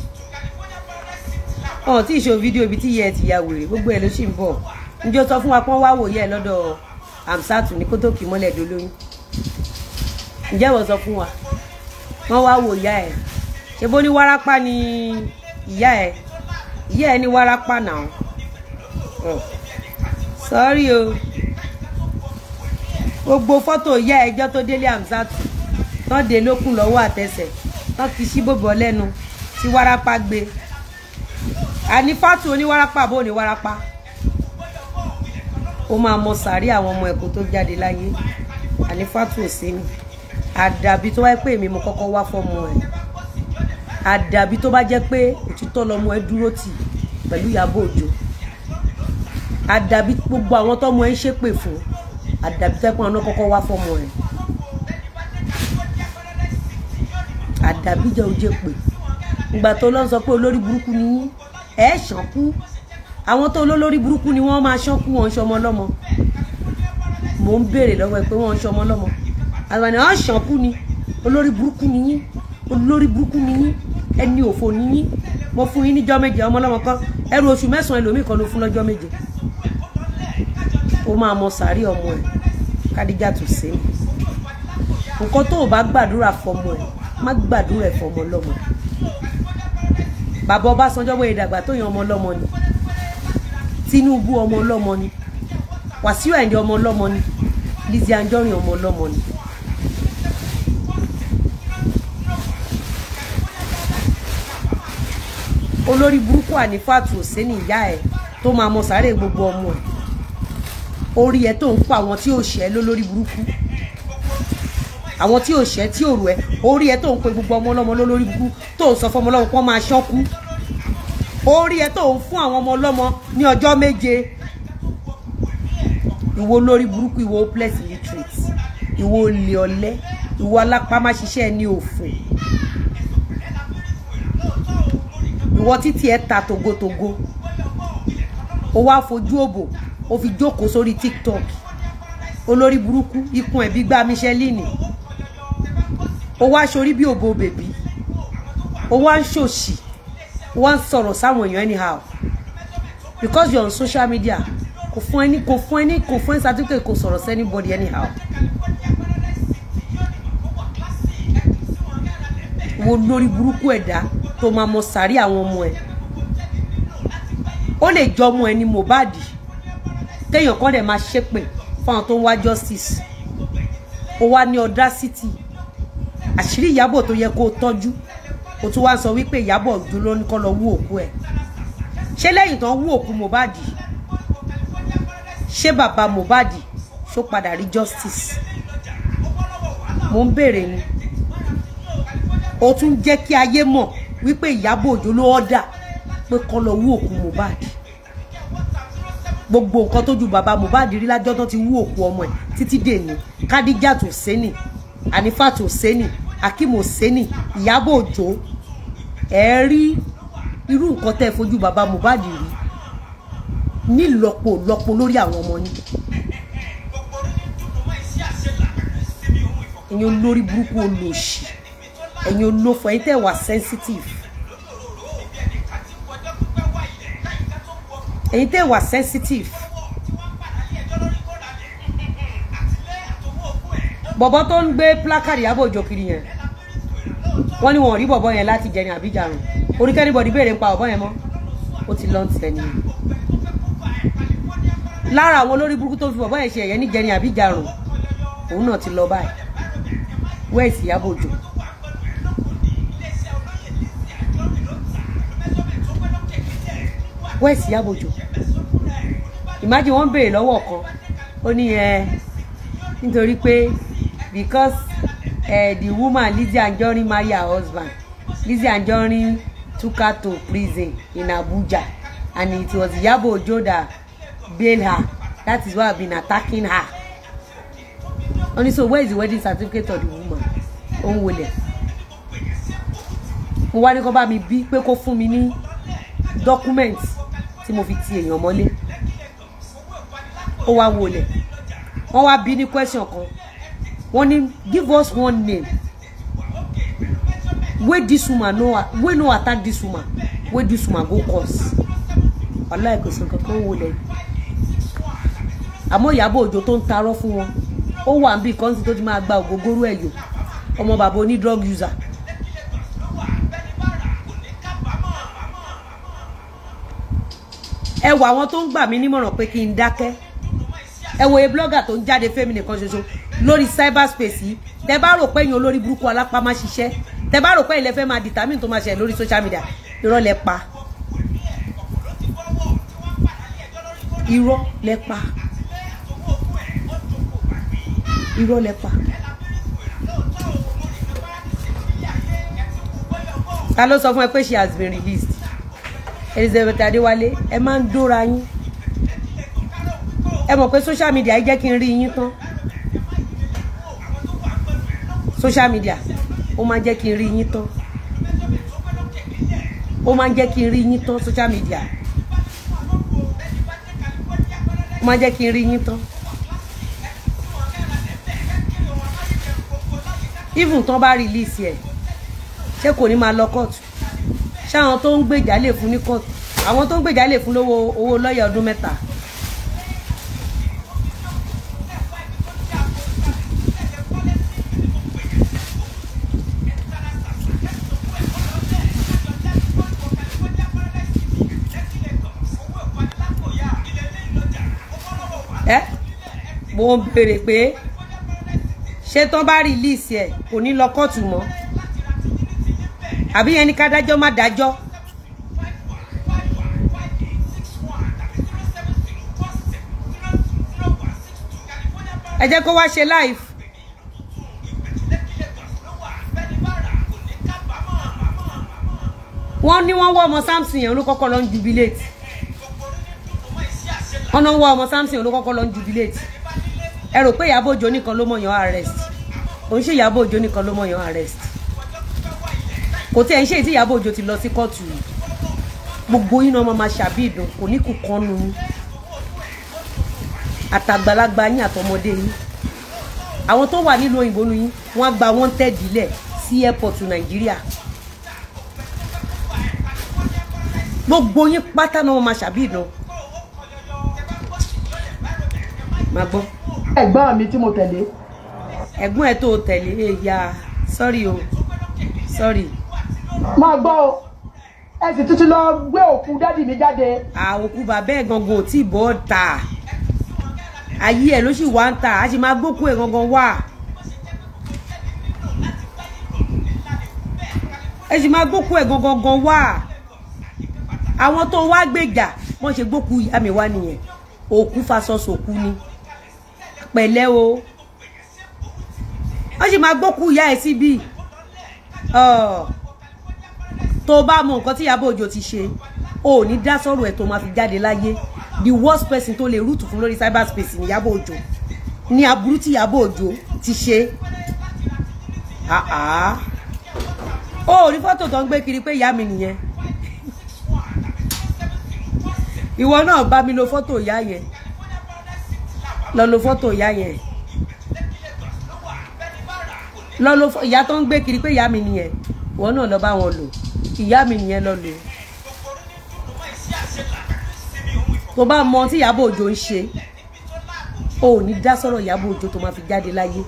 ọ̀hún tí ìṣó fídíò ibi tí ìyá ẹ ti ya wèrè gbogbo ẹ ló sì ń bọ̀ njẹ́ sọ fún wa pọ́n wá wòye ẹ lọ́dọ̀ Amsatu ní kótó kì í mọ́lẹ̀ dolóyún ǹjẹ́ wọ́n sọ fún wa wọ́n wá wò ìyá ẹ̀ ṣe bó ní wárápá ni ìyá ẹ̀ ní wárápá náà sọ́rí o gbogbo fọ́tò ìyá ẹjọ́ tó délé Amsatu tán dé lókùn lọ́wọ́ àtẹsẹ̀ tán ti ṣí bòbọ̀ lẹ́nu tí wárápá gbé àní fátù oníwárápá bó ní wárápá ó máa mọ sàárì àwọn ọmọ ẹ̀kọ́ tó jáde láyé àní fátù ò sí ni àdàbí tó wáyé pé èmi mo kọ́kọ́ wá fọ́mọ ẹ̀ àdàbí tó bá jẹ́ pé òtítọ́ lọmọ ẹ dúró tì pẹ̀lú Ìyábọ̀ Òjó àdàbí gbogbo àwọn tọ́mọ ẹ ń ṣépè fún àdàbí tó ẹ̀pọ̀n náà kọ́kọ́ wá fọ́mọ ẹ̀ àdàbí jẹ́ ojú pé ìgbà tó lọ sọ pé olórí burúkú ni yín ẹ̀ ṣànkú àwọn tó olórí burúkú ni wọ́n máa ṣánkú wọn ṣọmọ lọ́mọ mò ń béèrè lọ́wọ́ ẹ pé wọ́n ń ṣọmọ lọ́mọ àwọn ènìyàn ṣànkú ni olórí burúkú ni yín olórí burúkú ni yín ẹni òfò ni yín mo fún yín níjọ́ méje ọmọ lọ́mọ kan ẹrù oṣù 9 ẹlòmíì kan ló fún lọ́jọ́ méje ó máa mọ sàárì ọmọ ẹ̀ Kádíjà tó ṣe é nǹkan tó o bá gbàdúrà fọmọ ẹ̀ má gbàdúrà ẹ̀ fọmọ lọ́mọ bàbá Ọbásanjọ́ bóyá ìdàgbà tó yan ọmọ lọ́mọ ni Tinubu ọmọ lọ́mọ ni Wàsíù Àyìndé ọmọ lọ́mọ ni Lizzy Anjorin ọmọ lọ́mọ ni olórí burúkú Ànífàtù Òsénì ìyá ẹ̀ tó máa mọ sáré gbogbo ọmọ ẹ̀ orí ẹ̀ tó ń pa àwọn tí ò ṣẹ́ lólórí burúkú àwọn tí ò ṣẹ́ tí ò rù ẹ́ orí ẹ̀ tó ń pe gbogbo ọmọ ọlọ́mọ lólórí burúkú tó ń sọ fọmọ ọlọ́mọ kó máa ṣọ́kú orí ẹ̀ tó ń fún àwọn ọmọ ọlọ́mọ ní ọjọ́ méje ìwọ lórí burúkú ìwọ hopeless illiterate ìwọ olè ọ̀lẹ ìwọ alápámáṣiṣẹ́ ní òfò ìwọ títí ẹ ta togotogo ó wá fojú òbò ó fi jókòó sórí TikTok olórí burúkú ikùn ẹ̀ bí gbá Michelin ó wá sórí bí òbò bèbí ó wá ń ṣòṣì ó wá ń sọ̀rọ̀ sáwọn èèyàn anyhow because you're on social media kò fún ẹni certificate kò sọ̀rọ̀ sí anybody anyhow. Wo lórí burúkú ẹ̀dá tó máa mọ sàárì àwọn ọmọ ẹ̀. Ó lè jọ ọmọ ẹni Mohbad téèyàn kan dẹ̀ máa ṣépè fún àwọn tó ń wá justice. Ó wá ní audacity àṣírí Ìyábọ̀ tó yẹ kó tọ́jú ó tún wá sọ wípé Ìyábọ̀ Òjó ló ní kó lọ wú òkú ẹ̀. Ṣé lẹ́yìn tán wú òkú Mohbad ṣé bàbá Mohbad ṣó padà rí justice? Mo ń béèrè ni. Ó tún jẹ́ kí ayé mọ̀ wípé Ìyábọ̀ Òjó ló order pé kó lọ wú òkú Mohbad. Gbogbo nǹkan tójú bàbá Mohbad rí lájọ́ tán ti wú òkú ọmọ ẹ̀ títí dèní. Kadijat Oseni, Anifat Oseni, Akeem Oseni, Ìyábọ̀ Òjó ẹ rí irú nǹkan tẹ́ fojú bàbá Mohbad rí ní lọ́pọ̀ lórí àwọn ọmọ yín. Ẹ̀yin olórí burúkú olóṣì, ẹ̀yin olófò, ẹ̀yin tẹ́ wà sensitive, ẹ̀yin tẹ́ wà sensitive. Bọ̀bọ̀ tó ń gbé placard Ìyábọ̀ Òjó kiri yẹn wọ́n ní wọ́n rí bọ̀bọ̀ yẹn láti jẹni àbíjàrùn. Oríkẹ́ni bọ̀dí béèrè ń pa bọ̀bọ̀ yẹn mọ́ ó ti lọ́n tẹ̀ ni. Lára àwọn olórí burúkú tó fi bọ̀bọ̀ yẹn ṣe ẹ̀yẹ ní jẹni àbíjàrùn òun náà ti lọ báyìí. Where is Ìyábọ̀ Òjó? Where is Ìyábọ̀ Òjó? Imagine wọ́n béèrè lọ́wọ́ kan ó ní nítorí pé because the woman Lizzy Anjorin marry her husband. Lizzy Anjorin took her to prison in Abuja and it was Ìyábọ̀ Òjó that bailed her. That is why I've been attacking her. Only so where is the wedding certificate of the woman? Òun wọlé. Mo wá ní kó bá mi bí pé kó fún mi ní document tí mo fi ti èèyàn mọ́lé. Ó wá wọlé. Wọ́n wá bí ní question kan. Wọ́n ní give us one name. Where this woman no attack this woman. Where this woman go cause. Wallahi kò sọ kankan wọlé. Àmọ́ Ìyábọ̀ Òjó tó ń tarọ́ fún wọn. Ó wà níbi kan tó ti máa gba ògógóró ẹ̀yọ̀. Ọmọ bàbá oní drug user. Ẹ wò àwọn tó ń gbà mí nímọ̀ràn pé kí n dákẹ́. Ẹ wò blogger tó ń jáde fẹ́mi nìkan ṣoṣo lórí cyberspace yìí. Tẹ́ bá rò pé ẹ̀yin olórí burúkú alápá máa ṣiṣẹ́. Tẹ́ bá rò pé ilẹ̀ fẹ́ máa determine tó máa ṣe lórí social media. Irọ́ lẹ pa. Irọ́ lẹ pa. Irọ́ lẹ pa. Ta ló sọ fún ẹ pé she has been released? Elizabeth Adéwálé, ẹ máa ń dóra yín. Ẹ mọ̀ pé social media jẹ́ kí n rí yín tán. Social media ó máa jẹ́ kí n rí yín tán. Ó máa jẹ́ kí n rí yín tán social media. Ó máa jẹ́ kí n rí yín tán. Even tán bá release ẹ̀ ṣé kò ní máa lọ kóòtù? Ṣé àwọn tó ń gbèjà lè fún ní kóòtù? Àwọn tó ń gbèjà lè fún lówó owó lọ́yà ọdún 3. Mo ń béèrè pé ṣé tán bá release ẹ̀ kò ní lọ kóòtù mọ́? Àbí ẹni ká dájọ́ má dájọ́? Ẹ jẹ́ kó wá ṣe live. Wọ́n ní wọ́n wọ́ ọmọ Samson yẹn ló kọ́kọ́ lọ ń jubilate. Wọ́n náà wọ́ ọmọ Samson ló kọ́kọ́ lọ ń jubilate. Ẹ rò pé Ìyábọ̀ Òjó nìkan ló mọ̀yàn arrest. Kò ń ṣe Ìyábọ̀ Òjó nìkan ló mọ̀yàn arrest. Kò tí ẹ̀ ń ṣe tí Ìyábọ̀ Òjó ti lọ sí kóòtù. Gbogbo yín náà máa ṣàbí ìdùn kò ní kù kan nu. Àtàgbàlagbà yín àtọmọdé yín. Àwọn tó wà nílùú òyìnbó nu yín wọ́n á gba wanted ilẹ̀ sí airport Nàìjíríà. Gbogbo yín pátá náà máa ṣàbí ìdùn máa gbọ́.
ẹ̀gbọ́n mi tí mo tẹ̀lé.
ẹ̀gbọ́n ẹ̀ tó tẹ̀lé ẹ̀yà sorry o sorry.
máa gbọ́ o ẹ sì tún ti lọ gbé òkú dádì mi jáde.
òkú bàbá ẹ̀ gangan ò tí ì bọ́ ta ayé ẹ̀ ló sì wá ń ta a sì máa gbókú ẹ̀ gangan wá. ẹ sì máa gbókú ẹ̀ gangan wá. àwọn tó wá gbèjà wọ́n ṣe gbókú ìyá mi wá nìyẹn òkú faṣọ sòkú ni pẹ̀lẹ́ o wọ́n sì máa gbókú ìyá ẹ̀ síbí tó bá mọ nǹkan tí Ìyábọ̀ Òjó ti ṣe o ò ní dá sọ̀rọ̀ ẹ̀ tó máa fi jáde láyé the worst person tó lè rúùtù fún lórí cyberspace ní Ìyábọ̀ Òjó ní aburú tí Ìyábọ̀ Òjó ti ṣe o ò ní fọ́tò tó ń gbé kiri pé ìyá mi nìyẹn ìwọ náà bá mi lo fọ́tò ìyá yẹn lọ lo fọ́tò ìyá yẹn lọ lo ìyá tó ń gbé kiri pé ìyá mi nìyẹn ìwọ náà lọ bá wọn lò ìyá mi nìyẹn lọ lò tó bá mọ tí Ìyábọ̀ Òjó ń ṣe o ò ní dá sọ̀rọ̀ Ìyábọ̀ Òjó tó máa fi jáde láyé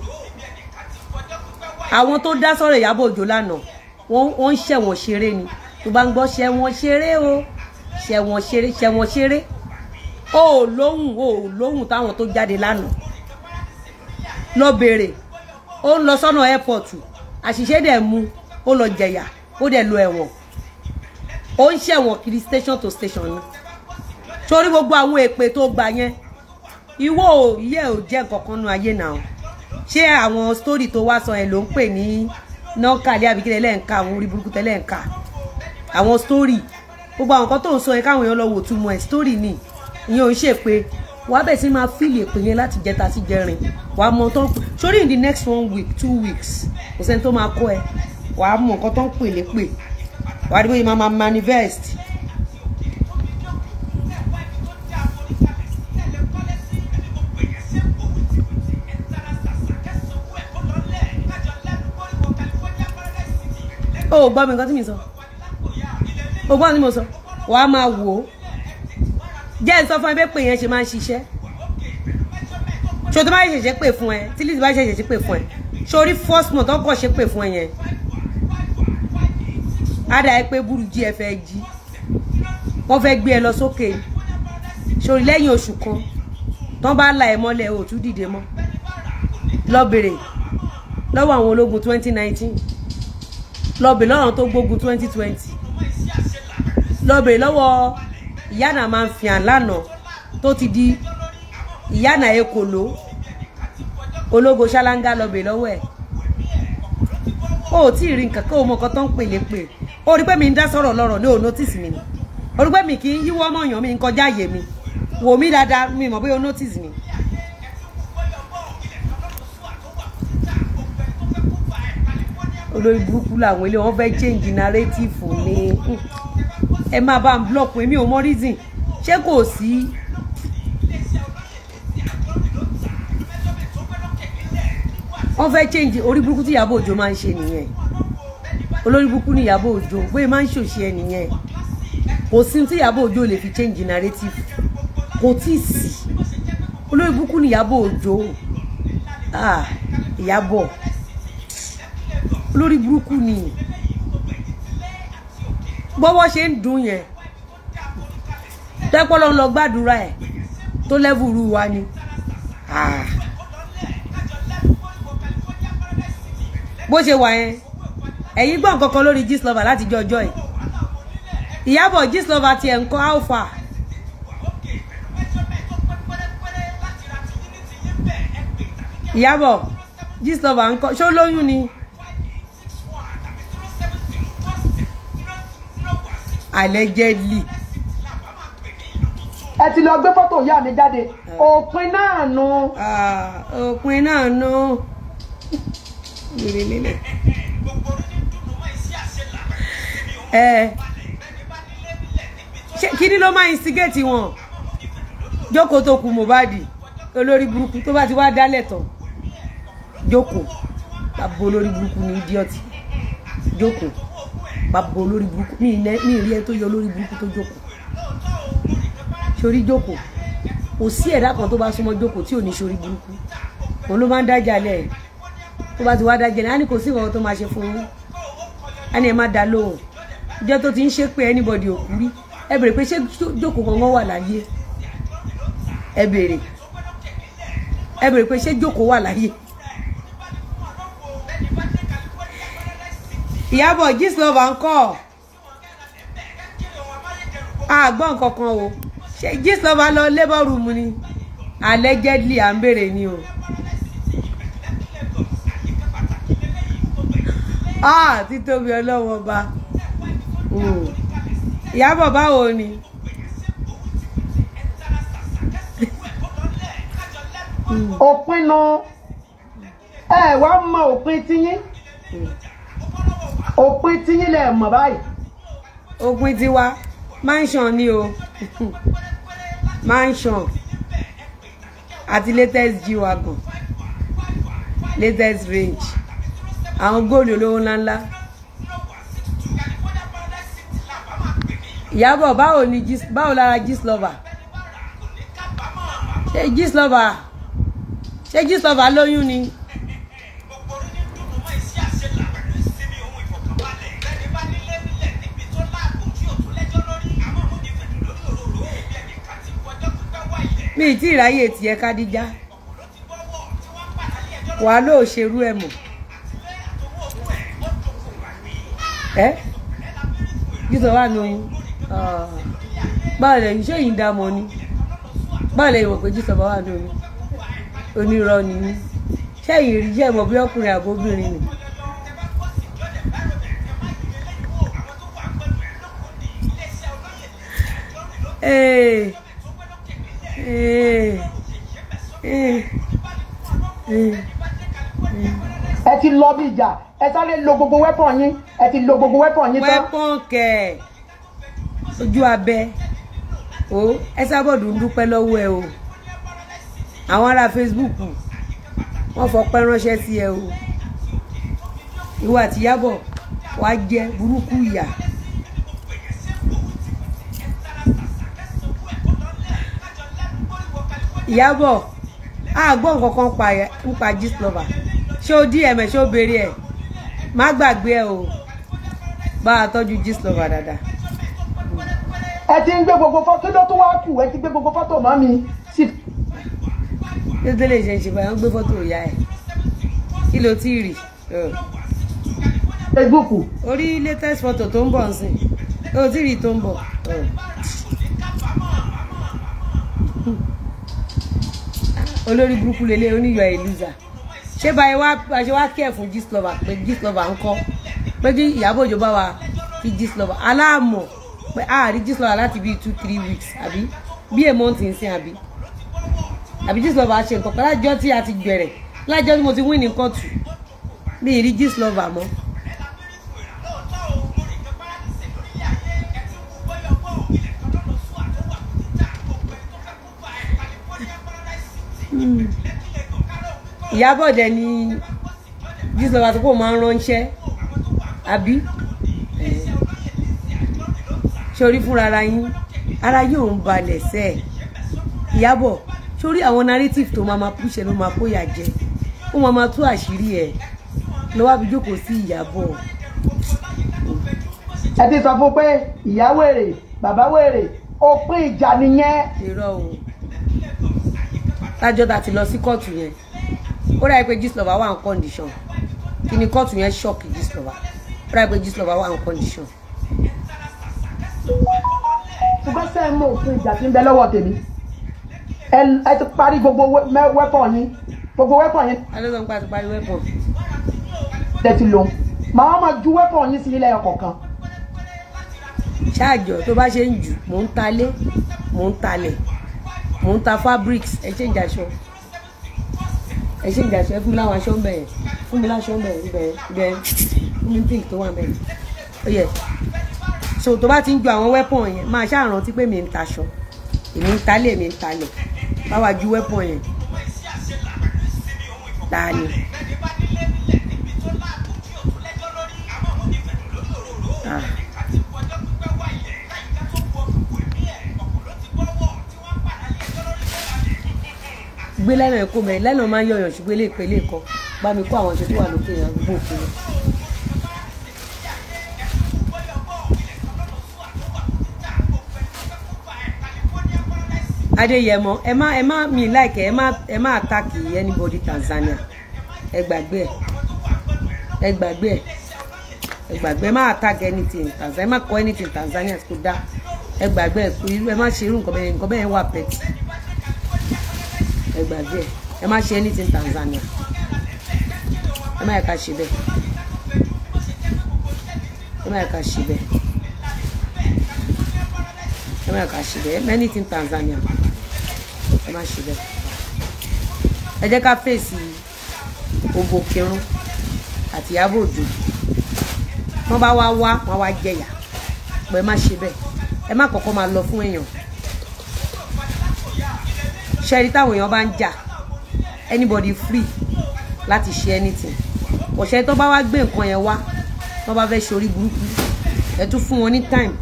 àwọn tó dá sọ̀rọ̀ Ìyábọ̀ Òjó lánàá wọ́n ń ṣẹ̀wọ̀n ṣeré ni tó bá ń gbọ́ ṣẹ̀wọ̀n ṣeré o ṣẹ̀wọ̀n ṣeré o ò lóhùn táwọn tó jáde lánàá lọ bèrè ó ń lọ sọ́nà airport àṣìṣe dẹ̀ mú ó lọ jẹ̀yà ó dẹ̀ lọ ẹ̀wọ̀n ó ń ṣẹ̀wọ̀n kiri station to station ni torí gbogbo àwọn èpè tó gbà yẹn ìwọ yẹ ò jẹ́ nǹkan kan nú ayé náà ṣé àwọn story tó wá sọ ẹ̀ ló ń pè ní nọ́ọ̀kàlẹ́ àbí kílẹ̀ lẹ́ǹka àwọn orí burúkú tẹ́lẹ̀ ń ka àwọn story gbogbo àwọn kan tó ń sọ ẹ káwọn èèyàn lọ wò túmọ̀ ẹ̀ story ni ìyẹn ò ń ṣe pé wàá bẹ̀ sí máa fíìlì èpè yẹn láti jẹta sí jẹrin wàá mọ tó ń pè sórí in the next 1 week 2 weeks kò sẹ́ni tó máa kọ́ ẹ wàá mọ nǹkan tó ń pè lépè wàá rí bóyá máa manifest. o gbọ́ mi nǹkan tí mi sọ o gbọ́ tí mo sọ wàá máa wò ó jẹ́ ìsọ fún ẹ bẹ́ẹ̀ pé yẹn ṣe máa ń ṣiṣẹ́ ṣo tó bá ṣẹ̀ṣẹ̀ pè fún ẹ tí Lizzy bá ṣẹ̀ṣẹ̀ pè fún ẹ sórí first month ọkọ̀ ṣe pè fún ẹ yẹn á dà ẹ pé burújí ẹ fẹ́ jí wọ́n fẹ́ gbé ẹ lọ sókè sórí lẹ́yìn oṣù kan tán bá la ẹ mọ́lẹ̀ ò tún dìde mọ́ lọ bèrè lọ́wọ́ àwọn ológun 2019 lọ bèrè lọ́wọ́ tó gbógun 2020 lọ bèrè lọ́wọ́ ìyáàna máa ń fi hàn lánàá tó ti di ìyáàna ekòló ológo ṣáláńgá lọ bèrè lọ́wọ́ ẹ̀ o tí ì rí nǹkan kó o mọ nǹkan tó ń pè lépè o rí pé mi ń dá sọ̀rọ̀ lọ́rọ̀ ní o notice mi ni o rí pé mi kì í yíwọ́ mọ̀yàn mi ń kọjá àyè mi wò mí dáadáa mi mọ̀ bóyá o notice mi. olórí burúkú làwọn ilé wọn fẹ́ change narrative ni ẹ máa bá ń block èmi ò mọ reason ṣé kò sí. wọ́n fẹ́ change orí burúkú tí Ìyábọ̀ Òjó máa ń ṣe nìyẹn olórí burúkú ní Ìyábọ̀ Òjó bóyá máa ń ṣòṣì ẹ nìyẹn kò sí tí Ìyábọ̀ Òjó lè fi change narrative kò tí ì sí olórí burúkú ní Ìyábọ̀ Òjó Ìyábọ̀ olórí burúkú ni bọ́wọ́ ṣe ń dùn yẹn tẹ́pọ́lọ́ ń lọ gbàdúrà ẹ̀ tó lẹ́bùrú wa ni bó ṣe wà yẹn ẹ̀yin gbọ́n kankan lórí Gistlover láti jọ ọjọ́ ẹ̀ Ìyábọ̀ Gistlover tiẹ̀ ń kọ́ alpha Ìyábọ̀ Gistlover ń kọ́ ṣó lóyún ni allegedly
ẹ ti lọ gbé fọ́tò ìyá mi jáde òpin náà nu.
òpin náà nu lélẹ̀ kí ni ló máa instigate wọn jókòó tó kù Mohbad olórí burúkú tó bá ti wá dálẹ̀ tán jókòó bàbá olórí burúkú ní idiot jókòó bàbá olórí burúkú mi rí ẹ tó yọ olórí burúkú tó jókòó sórí jókòó kò sí ẹ̀dá kan tó bá súnmọ́ jókòó tí ò ní ṣorí burúkú òun ló máa ń dájà lẹ̀ tó bá ti wá dájà lẹ̀ á ní kò sí nǹkan tó máa ṣe fún yín á ní ẹ má dá lóhùn ìjọ tó ti ń ṣe pé anybody òkú rí ẹ bèrè pé ṣé jókòó kankan wà láyé ẹ bèrè pé ṣé jókòó wà láyé. Ìyábọ̀ Gistlover ń kọ́ àgbọ̀n kankan o ṣé Gistlover lọ labour room ni allegedly à ń bèrè ni o. Títóbi Ọlọ́run ọba Ìyábọ̀ báwo ni.
òpin nu wá mọ òpin tiyín lẹ mọ̀ báyìí.
òpin tiwa mansion ni o mansion àti latest G-Wagon latest range àwọn góòlù olówó ńláńlá. Ìyábọ̀ báwo lára Gistlover ṣé Gistlover lóyún ni. mi tí ìráyè tiẹ̀ Kádíjà wà ló ṣerú ẹ̀ mọ̀ Gistlover lóyún báwo lẹ́yìn ṣé yìí ń dá mọ́ ni báwo lẹ́yìn mọ̀ pé Gistlover wà lóyún onírọ́ ni ní ṣé yìí rí jẹ́ mọ̀ bí ọkùnrin àbóbìnrin ni.
ẹ ti lọ bí ìjà ẹ sáré lo gbogbo weapon yín ẹ ti lo gbogbo weapon yín tán.
weapon kẹ ojú abẹ o ẹ sábọ̀dù ń dúpẹ́ lọ́wọ́ ẹ o àwọn ará Facebook wọ́n fọpẹ́ ránṣẹ́ sí ẹ o ìwọ àti Ìyábọ̀ wàá jẹ burúkú ìyà. Ìyábọ̀ àgbọ̀n kankan nípa Gistlover ṣé o DM ẹ̀ ṣé o béèrè ẹ̀ má gbàgbé ẹ o bá a tọ́jú Gistlover dáadáa.
ẹ ti ń gbé gbogbo fọ́tò tó wá kù ẹ ti gbé gbogbo fọ́tò mọ́ mi sí.
ṣé tó lè ṣe ń ṣe báyìí wọ́n gbé fọ́tò ìyá ẹ̀ kí ló tí ì rí.
Facebook.
orí latest photo tó ń bọ̀ ń sìn ó tí ì rí tó ń bọ̀. olórí burúkú lélẹ̀ oníyọ̀ ẹ̀ loser ṣé báyìí wá ṣe wá kí ẹ̀ fún Gistlover pé Gistlover ń kọ́ pé kí Ìyábọ̀ Òjó bá wa fi Gistlover aláàmọ̀ pé àárí Gistlover láti bíi 2-3 weeks àbí bí a month ń sìn àbí Gistlover ṣe nǹkan kan lájọ́ tí a ti bẹ̀rẹ̀ lájọ́ tí mo ti win ní kóòtù mi ì rí Gistlover mọ́. Ìyábọ̀ dẹ̀ ni Gistlover tó kò máa ń ránṣẹ́ àbí sórí fúnra ara yóò ń balẹ̀ sẹ́ ẹ̀ Ìyábọ̀ sórí àwọn narrative tó máa púṣẹ̀ ló máa kóyà jẹ ó máa tú àṣírí ẹ̀ lọ́wọ́ àbí jókòó sí Ìyábọ̀.
ẹ ti sọ fún pé ìyá wèrè bàbá wèrè òpin ìjà nìyẹn.
irọ́ o lájọ́ tá ti lọ sí kóòtù yẹn ó ráyè pé Gistlover wà ní condition kí ni kóòtù yẹn ṣọ́ọ̀kì Gistlover ó ráyè pé Gistlover wà ní condition.
ṣùgbọ́n sẹ́ẹ̀ mọ̀ òfin ìjà tí ń bẹ lọ́wọ́ tèmi ẹ ti parí gbogbo weapon yín yín.
alẹ́ sọ pé a ti parí weapon.
ẹ ti lò màá máa ju weapon yín sí ilé ẹyọ kọ̀ọ̀kan.
ṣáàjọ tó bá ṣe ń jù mò ń talé mò ń talẹ̀ mò ń ta fabrics ẹ ṣe ń jàṣọ ẹ fún mi láwọn aṣọ ń bẹ̀rẹ̀ fún mi láṣọ ń bẹ̀rẹ̀ fún mi pink tó wà bẹ̀rẹ̀ ó yẹ so tó bá ti ń ju àwọn weapon yẹn máa ṣàrántí pé mi ń taṣọ èmi ń talé mi ń talẹ̀ báwa ju weapon yẹn dání. gbé lẹ́nà ẹ̀kọ́ mẹ́rin lẹ́nà máa ń yọ̀yàn ṣùgbọ́n ilé ìpè ilé kan bá mi kó àwọn aṣọ tó wà lókè yẹn gbogbo òfin lọ. Adéyẹmọ ẹ má mi like ẹ má attack anybody Tanzania ẹ gbàgbé ẹ má attack anything Tanzania ẹ má kọ anything Tanzania kò dá ẹ gbàgbé ẹ má ṣe irú nǹkan bẹ́ẹ̀ wà pẹ̀tì ẹ gbàgbé ẹ má ṣe anything Tanzania ẹ má yẹ ká ṣe bẹ́ẹ̀ ẹ má yẹ ká ṣe bẹ́ẹ̀ ẹ má yẹ ká ṣe bẹ́ẹ̀ anything Tanzania ẹ má ṣe bẹ́ẹ̀ ẹ jẹ́ ká fèsì Ògòkìrun àti Ìyábọ̀ Òjó wọ́n bá wọ́n wá jẹ̀yà pé ẹ má ṣe bẹ́ẹ̀ ẹ má kọ́kọ́ máa lọ fún èèyàn ṣẹ́rí táwọn èèyàn bá ń jà anybody free láti ṣe anything ọ̀ṣẹ́ tó bá wá gbé nǹkan yẹn wá tó bá fẹ́ ṣe orí burúkú ẹ tún fún wọn ní time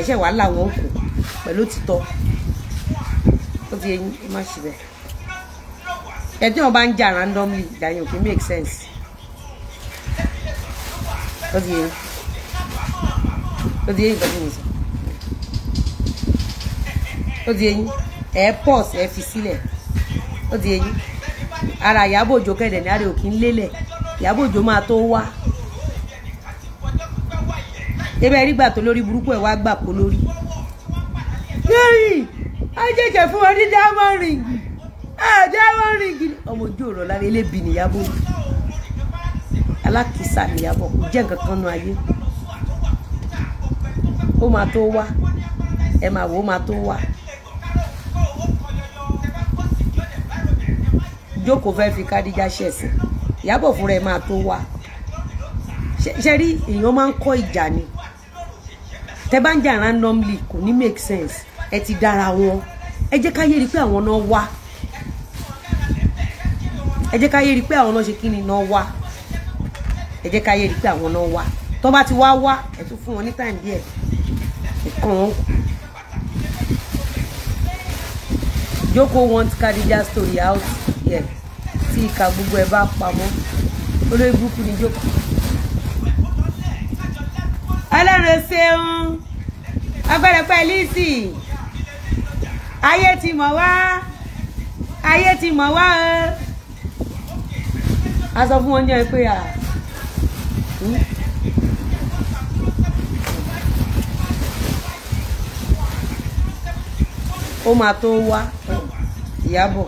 ẹ̀ṣẹ̀ wàhálà wọn kù pẹ̀lú títọ́ ó ti yẹn má ṣe bẹ́ẹ̀ ẹ tí wọn bá ń jà randomly ìdáyàn kì í make sense ó ti yẹn ìgbà tí mo sọ ó di eyín ẹ pause ẹ fi sílẹ̀ ó di eyín ara Ìyábọ̀ Òjó kẹ̀dẹ̀ ní àárẹ̀ òkín lélẹ̀ Ìyábọ̀ Òjó máa tó wá ebe rí gbà tó lórí burúkú ẹ̀ wá gbà kó lórí lórí ajẹ́jẹ́ fún wọn ní diamond ring diamond ring ọmọ ojú ọ̀rọ̀ lára elébi ní Ìyábọ̀ Òjó alákìísà ní Ìyábọ̀ kò jẹ́ nǹkan kan nú ayé ó máa tó wá ẹ máa wò ó máa tó wá jókòó fẹ́ fi Kádíjà ṣẹ̀sìn Ìyábọ̀ fúnra ẹ̀ máa tó wá ṣe rí èèyàn máa ń kọ́ ìjà ni tẹ bá ń jà randomly kò ní make sense ẹ ti dára wọn ẹ jẹ́ ká yé rí pé àwọn náà wá ẹ jẹ́ ká yé rí pé àwọn náà ṣe kí ni náà wá ẹ jẹ́ ká yé rí pé àwọn náà wá tó bá ti wá ẹ tún fún wọn ní time díẹ̀ nǹkan Jókòó want Kádíjà story out here tí ìka gbogbo ẹ bá pamọ́ olórí burúkú ni Jókòó. Ọlọ́run ṣeun agbára pẹ̀lísì ayé ti mọ̀ wá o a sọ fún wọn jẹ́ pé ó máa tó wá Ìyábọ̀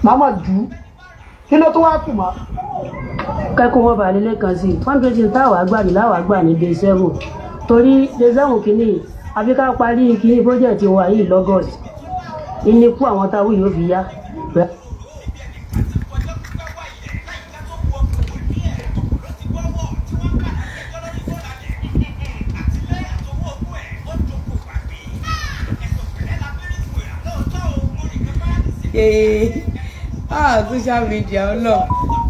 màmá jù kí ló tó wá kù mọ́.
kẹ́kọ̀ọ́ wọn bá lélẹ̀ kan sí fundraising táwa gbà ní láwa gbà ní day 7 torí day 7 kìíní àbí ká parí kìíní project wa yìí lọ́gọ́sì ìníkú àwọn táwọn yóò fi yá.
Social media ọlọ́ọ̀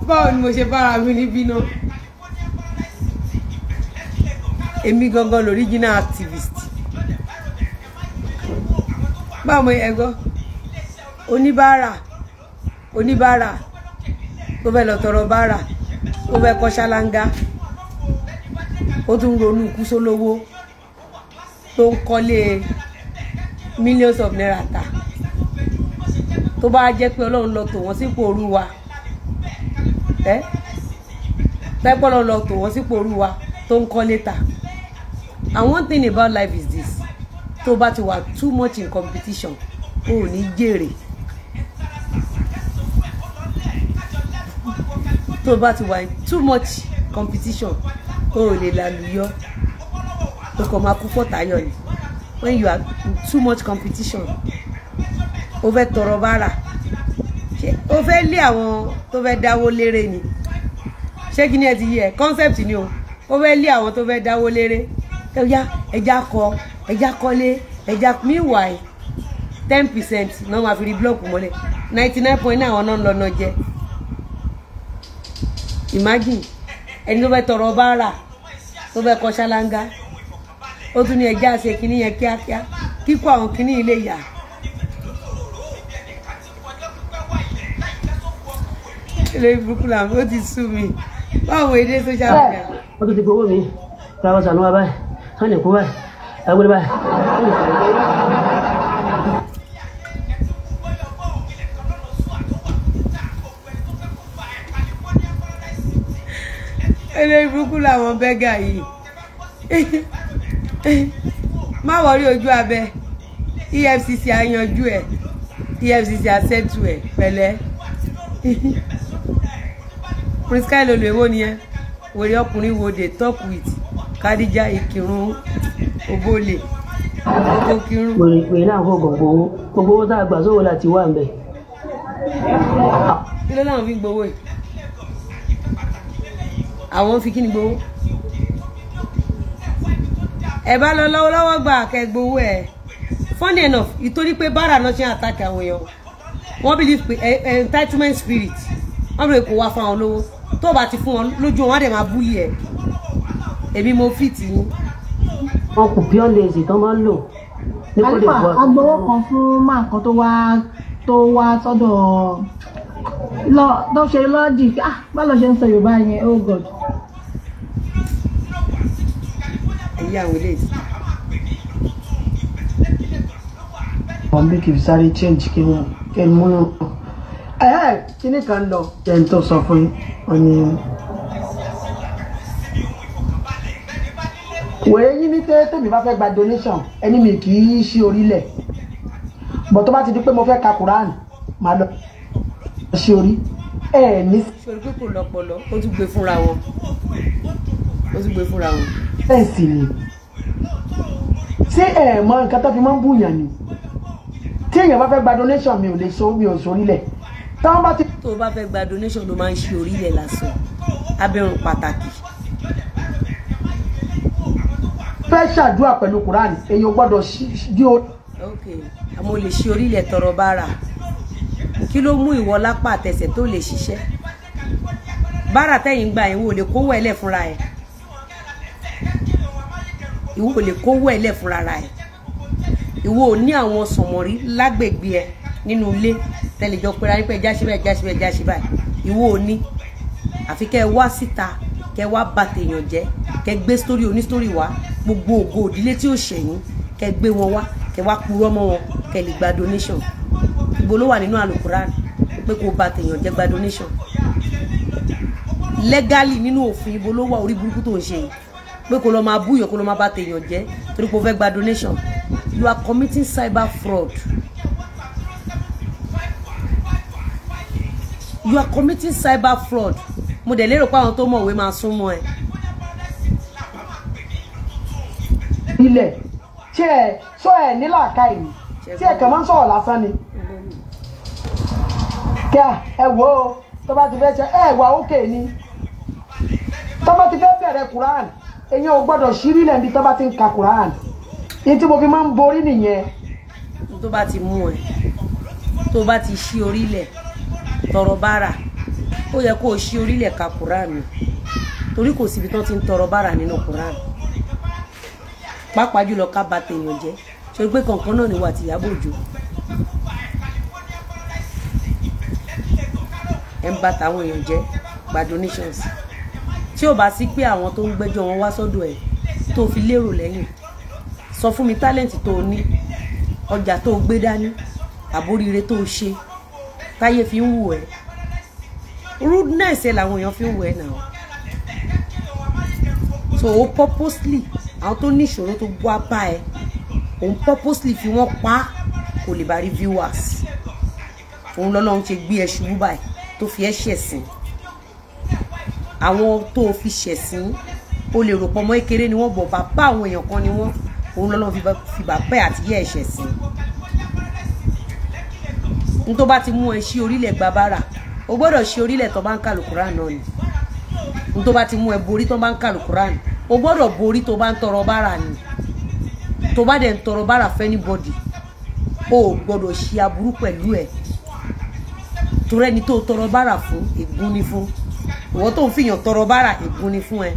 báwo ni mo ṣe bára mi níbí náà èmi gangan l'original activist báwo mo ẹgbọ́ oníbàárà tó fẹ́ lọ tọrọ bàárà tó fẹ́ kọ́ ṣáláńgá ó tún ronú kú sólówó tó ń kọ́lé millions of naira ta tó bá jẹ́ pé Ọlọ́run lọ tò wọ́n sípò Olúwa pẹ́pọ́ lọ tò wọ́n sípò Olúwa tó ń kọ́ létà. And one thing about life is this, tó bá ti wà too much in competition o ò ní jèrè. tó bá ti wà too much competition o ò lè lálùyọ o kò máa kú fọ́tayọ̀ ni. When you are in too much competition o fẹ́ tọrọ bàárà o fẹ́ lé àwọn tó fẹ́ dáwó léré ni ṣé kí ni ẹ ti yẹ concept ni o fẹ́ lé àwọn tó fẹ́ dáwó léré ẹja kọ́lé ẹja meanwhile 10% náà máa fi rí blọọkù mọ́lẹ̀ 99.9 àwọn náà ń lọ́nà jẹ. Imagine ẹni tó fẹ́ tọrọ bàárà tó fẹ́ kọ́ ṣáláńgá ó tún ní ẹja ṣe kíní yẹn kíákíá kíkọ́ àwọn kíní ilé yà Ele burúkú la ó ti sú mi. Báwo èdè social media.
Wọ́n tún ti gbowó mi. Káwọn sànú wa báyìí. Sàn lè kú báyìí. Ẹgbẹ́ báyìí.
Ele burúkú làwọn bẹ́gà yìí. Má wọrí ojú abẹ. EFCC á yanjú ẹ̀. EFCC á settle ẹ̀ pẹ̀lẹ́. Prince Kai Lolo èwo ni ẹ? Wèrè ọkùnrin wo dey talk with Kadija Ìkìrun Obole. Okirun.
Wèrè náà kò gbogbo owó tá a gbà sówó láti wà ń bẹ̀.
Kí ló láwọn fi gbowó yìí? Àwọn fi kí ni gbowó? Ẹ bá lọ lọ́wọ́ gbà kẹ́ gbowó ẹ̀. Funny enough, ìtorí pé bára náà ṣe attack àwọn èèyàn. Wọ́n believe pé entitlement spirit. Wọ́n believe kò wá fún àwọn lówó. Tó bá ti fún wọn lójú wọn á dẹ̀ máa búlì ẹ̀. Èmi mo fit yín.
Wọ́n kò pure lazy tó máa ń lò.
Alifa agbowó kan fún máa kan tó wá sọ́dọ̀ tó ṣe lọ́dì bá lọ ṣe ń sọ Yorùbá yẹn oh God.
Èyí àwọn eléyìí.
Wọ́n bí kì í sáré change kí n mú kíní kan lọ jẹ́ n tó sọ fún wọn ni. Wèé yín ní tèmi bá fẹ́ gba donation ẹni mi kì í ṣí orílẹ̀ bọ̀ tó bá ti di pé mo fẹ́ ka Quran máa lọ ṣí orí ní.
Ṣòro pé kò lọ́pọlọ ó tún gbé fúnra wọn.
Bẹ́ẹ̀sì ni ṣé mọ nǹkan tó fi máa ń bùyàn ni tí èèyàn bá fẹ́ gba donation mi ò sórílẹ̀ táwọn bá ti.
Tó o bá fẹ́ gba donation ló máa ń ṣí orílẹ̀ lásán abẹ́rùn pàtàkì.
Fẹ́ ṣàdúrà pẹ̀lú Quran èèyàn gbọ́dọ̀ di o.
Ok àmọ́ o lè ṣí orílẹ̀ tọrọ bára kí ló mú ìwọ lápá àtẹsẹ̀ tó lè ṣiṣẹ́ bára tẹ̀yìn gbà yẹn wò lè kówó ẹ̀lẹ̀ fúnra ẹ̀ ìwọ lè kówó ẹ̀lẹ̀ fúnra ẹ̀ ìwọ ò ní àwọn sọ̀mọ̀rí lágbègbè ẹ̀ nínú ilé tẹ̀lẹ̀jọ pé ráyé pé ẹja ṣe báyìí ìwọ ò ní àfi kẹ́ ẹ wá síta kẹ́ ẹ wá bà tèèyàn jẹ́ kẹ́ ẹ gbé sítórì onísítórì wá gbogbo ògo òdílé tí ó ṣẹ̀yìn kẹ́ ẹ gbé wọn wá kẹ́ ẹ wá purọ́ mọ́ wọn kẹ́ ẹ lè gba donation ibo ló wà nínú Al-Quran pé kó bà tèèyàn jẹ́ gba donation legally nínú òfin ibo ló wà orí burúkú tó ń ṣe yìí pé kó lọ máa búyàn kó lọ máa bà tèèyàn jẹ́ torí kó fẹ́ gba donation you are committing cyber fraud. You are committing cyber fraud. Mo dẹ̀ lérò pé àwọn tó mọ̀wé máa súnmọ́ ẹ.
Ilẹ̀ ṣé sọ ẹ̀ nílà ká ìlú tí ẹ̀ kàn máa ń sọ̀rọ̀ lásán ni. Kí ẹ wò ó tó bá ti fẹ́ ṣe wà ókè ni. Tó bá ti fẹ́ bẹ̀rẹ̀ Quran èyàn ò gbọ́dọ̀ ṣírí lẹ́bi tó bá ti ń ka Quran. Ní tí mo fi máa ń borí nìyẹn.
Tó bá ti mú ẹ tó bá ti ṣí orílẹ̀ tọrọ bára ó yẹ kó o ṣí orílẹ̀ ka Quran torí kò síbi tán ti ń tọrọ bára nínú Quran pàápàá jùlọ ká bà tèèyàn jẹ́ ṣe pé kankan náà ni wà tí Ìyábọ̀ Òjó ẹ̀ ń bà tàwọn èèyàn jẹ́ gba donations tí ò bá sí pé àwọn tó ń gbẹ́jọ́ wọn wá sọ́dọ̀ ẹ̀ tó fi lérò lẹ́yìn sọ fún mi tálẹ̀ǹtì tó ní ọjà tó gbé dání àbóríire tó ṣe táyé fi ń wù ẹ́ rudeness ẹ làwọn èèyàn fi ń wù ẹ́ náà so o purposely àwọn tó ní ìṣòro tó wá bá ẹ òun purposely fi wọ́n pa kò lè bá rí viewers òun lọ́lọ́run ṣe gbé ẹ ṣubú báyìí tó fi ẹ ṣẹ̀sìn àwọn tó fi ṣẹ̀sìn o lè rò pọ̀ mọ́ kékeré ni wọ́n bọ̀ bàbá àwọn èèyàn kan ni wọ́n òun lọ́lọ́run fi bàbá àti yẹ́ ẹ ṣẹ̀sìn n tó bá ti mú ẹ ṣí orílẹ̀ gba bára o gbọ́dọ̀ ṣí orílẹ̀ tó bá ń kàlù Quran náà ni n tó bá ti mú ẹ borí tó bá ń kàlù Quran o gbọ́dọ̀ borí tó bá ń tọrọ bára ni tó bá dẹ̀ ń tọrọ bára fẹ́ anybody o gbọ́dọ̀ ṣí aburú pẹ̀lú ẹ̀ torí ẹni tó tọrọ bára fún ègún ni fún ìwọ tó ń fìyàn tọrọ bára ègún ni fún ẹ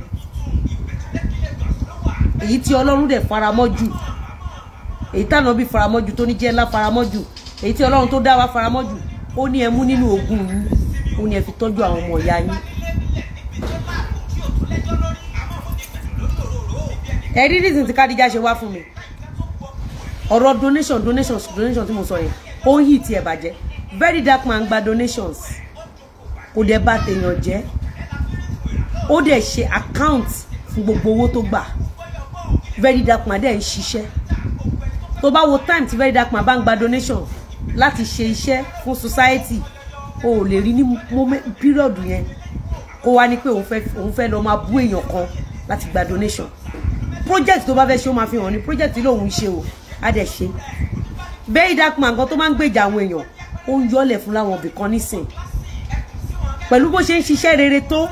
èyí tí Ọlọ́run dẹ̀ faramọ́ jù èyí tànà bí faramọ́ jù tó ní jẹ́ ńlá faramọ́ jù èyí tí Ọlọ́run tó dá wa faramọ́ jù ó ní ẹ mú nínú ogun yìí ó ní ẹ fi tọ́jú àwọn ọmọ ìyá yín. ẹ̀rí reason tí Kádíjà ṣe wá fún mi ọ̀rọ̀ donation tí mo sọ yẹn ó ń yí ti ẹ̀ bàjẹ́. Very Dark Man gba donations kò dẹ̀ bá tèèyàn jẹ́ ó dẹ̀ ṣe account fún gbogbo owó tó gbà. Very Dark Man dẹ̀ ń ṣiṣẹ́ tó bá wo time tí Very Dark Man bá ń gba donation láti ṣe iṣẹ́ fún society o ò lè rí ní period yẹn kó wá ní pé òun fẹ́ lọ máa bú èèyàn kan láti gba donation. Project tó bá fẹ́ ṣe ó máa fi hàn ní project tí lòun ṣe o á dẹ̀ ṣe. Very Dark Man gan tó máa ń gbèjà àwọn èèyàn ó ń yọ́lẹ̀ fún láwọn ibì kan nísìn pẹ̀lú bó ṣe ń ṣiṣẹ́ rere tó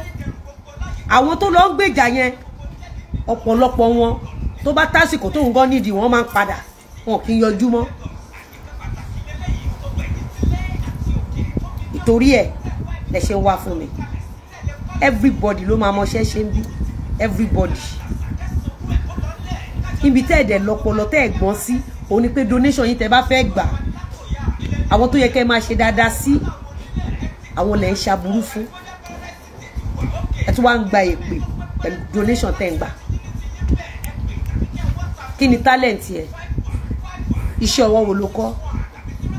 àwọn tó lọ ń gbèjà yẹn ọ̀pọ̀lọpọ̀ wọn tó bá tásìkò tó ń gán nídìí wọn máa ń padà wọn kì í yọjú mọ́. ìtorí ẹ̀ lẹ ṣe ń wá fún mi everybody ló máa mọṣẹ́ ṣe ń bí everybody ibi tẹ́ ẹ̀dẹ̀ lọ́pọlọ tẹ́ ẹ̀ gbọ́n sí òun ni pé donation yín tẹ́ bá fẹ́ gbà àwọn tó yẹ kẹ́ máa ṣe dáadáa sí àwọn lẹ́ ń ṣaburú fún ẹ tún wá ń gba èpè pẹ̀lú donation tẹ́ ń gbà. Kí ni talent ẹ iṣẹ́ ọwọ́ wo ló kọ́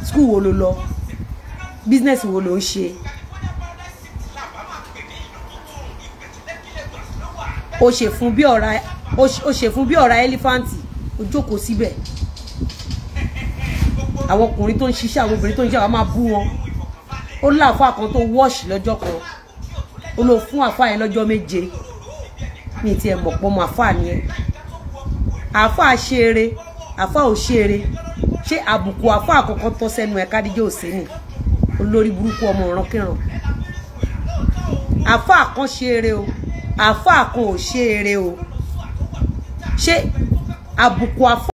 school wo ló lọ business wo ló ń ṣe ó ṣe fún bí ọ̀rá elephant ó jókòó síbẹ̀ àwọn ọkùnrin tó ń ṣiṣẹ́ àwọn obìnrin tó ń ṣiṣẹ́ àwọn máa bú wọn ó láàfáà kan tó wọ́ọ̀ṣì lọ́jọ́ kan ó lọ fún àfáà yẹn lọ́jọ́ 7 ní ti ẹ̀ mọ̀ pọ̀ mọ́ àfáà ni ẹ àfáà ṣe eré àfáà ò ṣe eré ṣé àbùkù àfáà àkọ́kọ́ tọ́ sẹ́nu ẹ̀ Kádíjà Òsénì olórí burúkú ọmọ ìrankíran àfáà kan ṣe eré o àfáà kan ò ṣe eré o ṣé àbùkù àfáà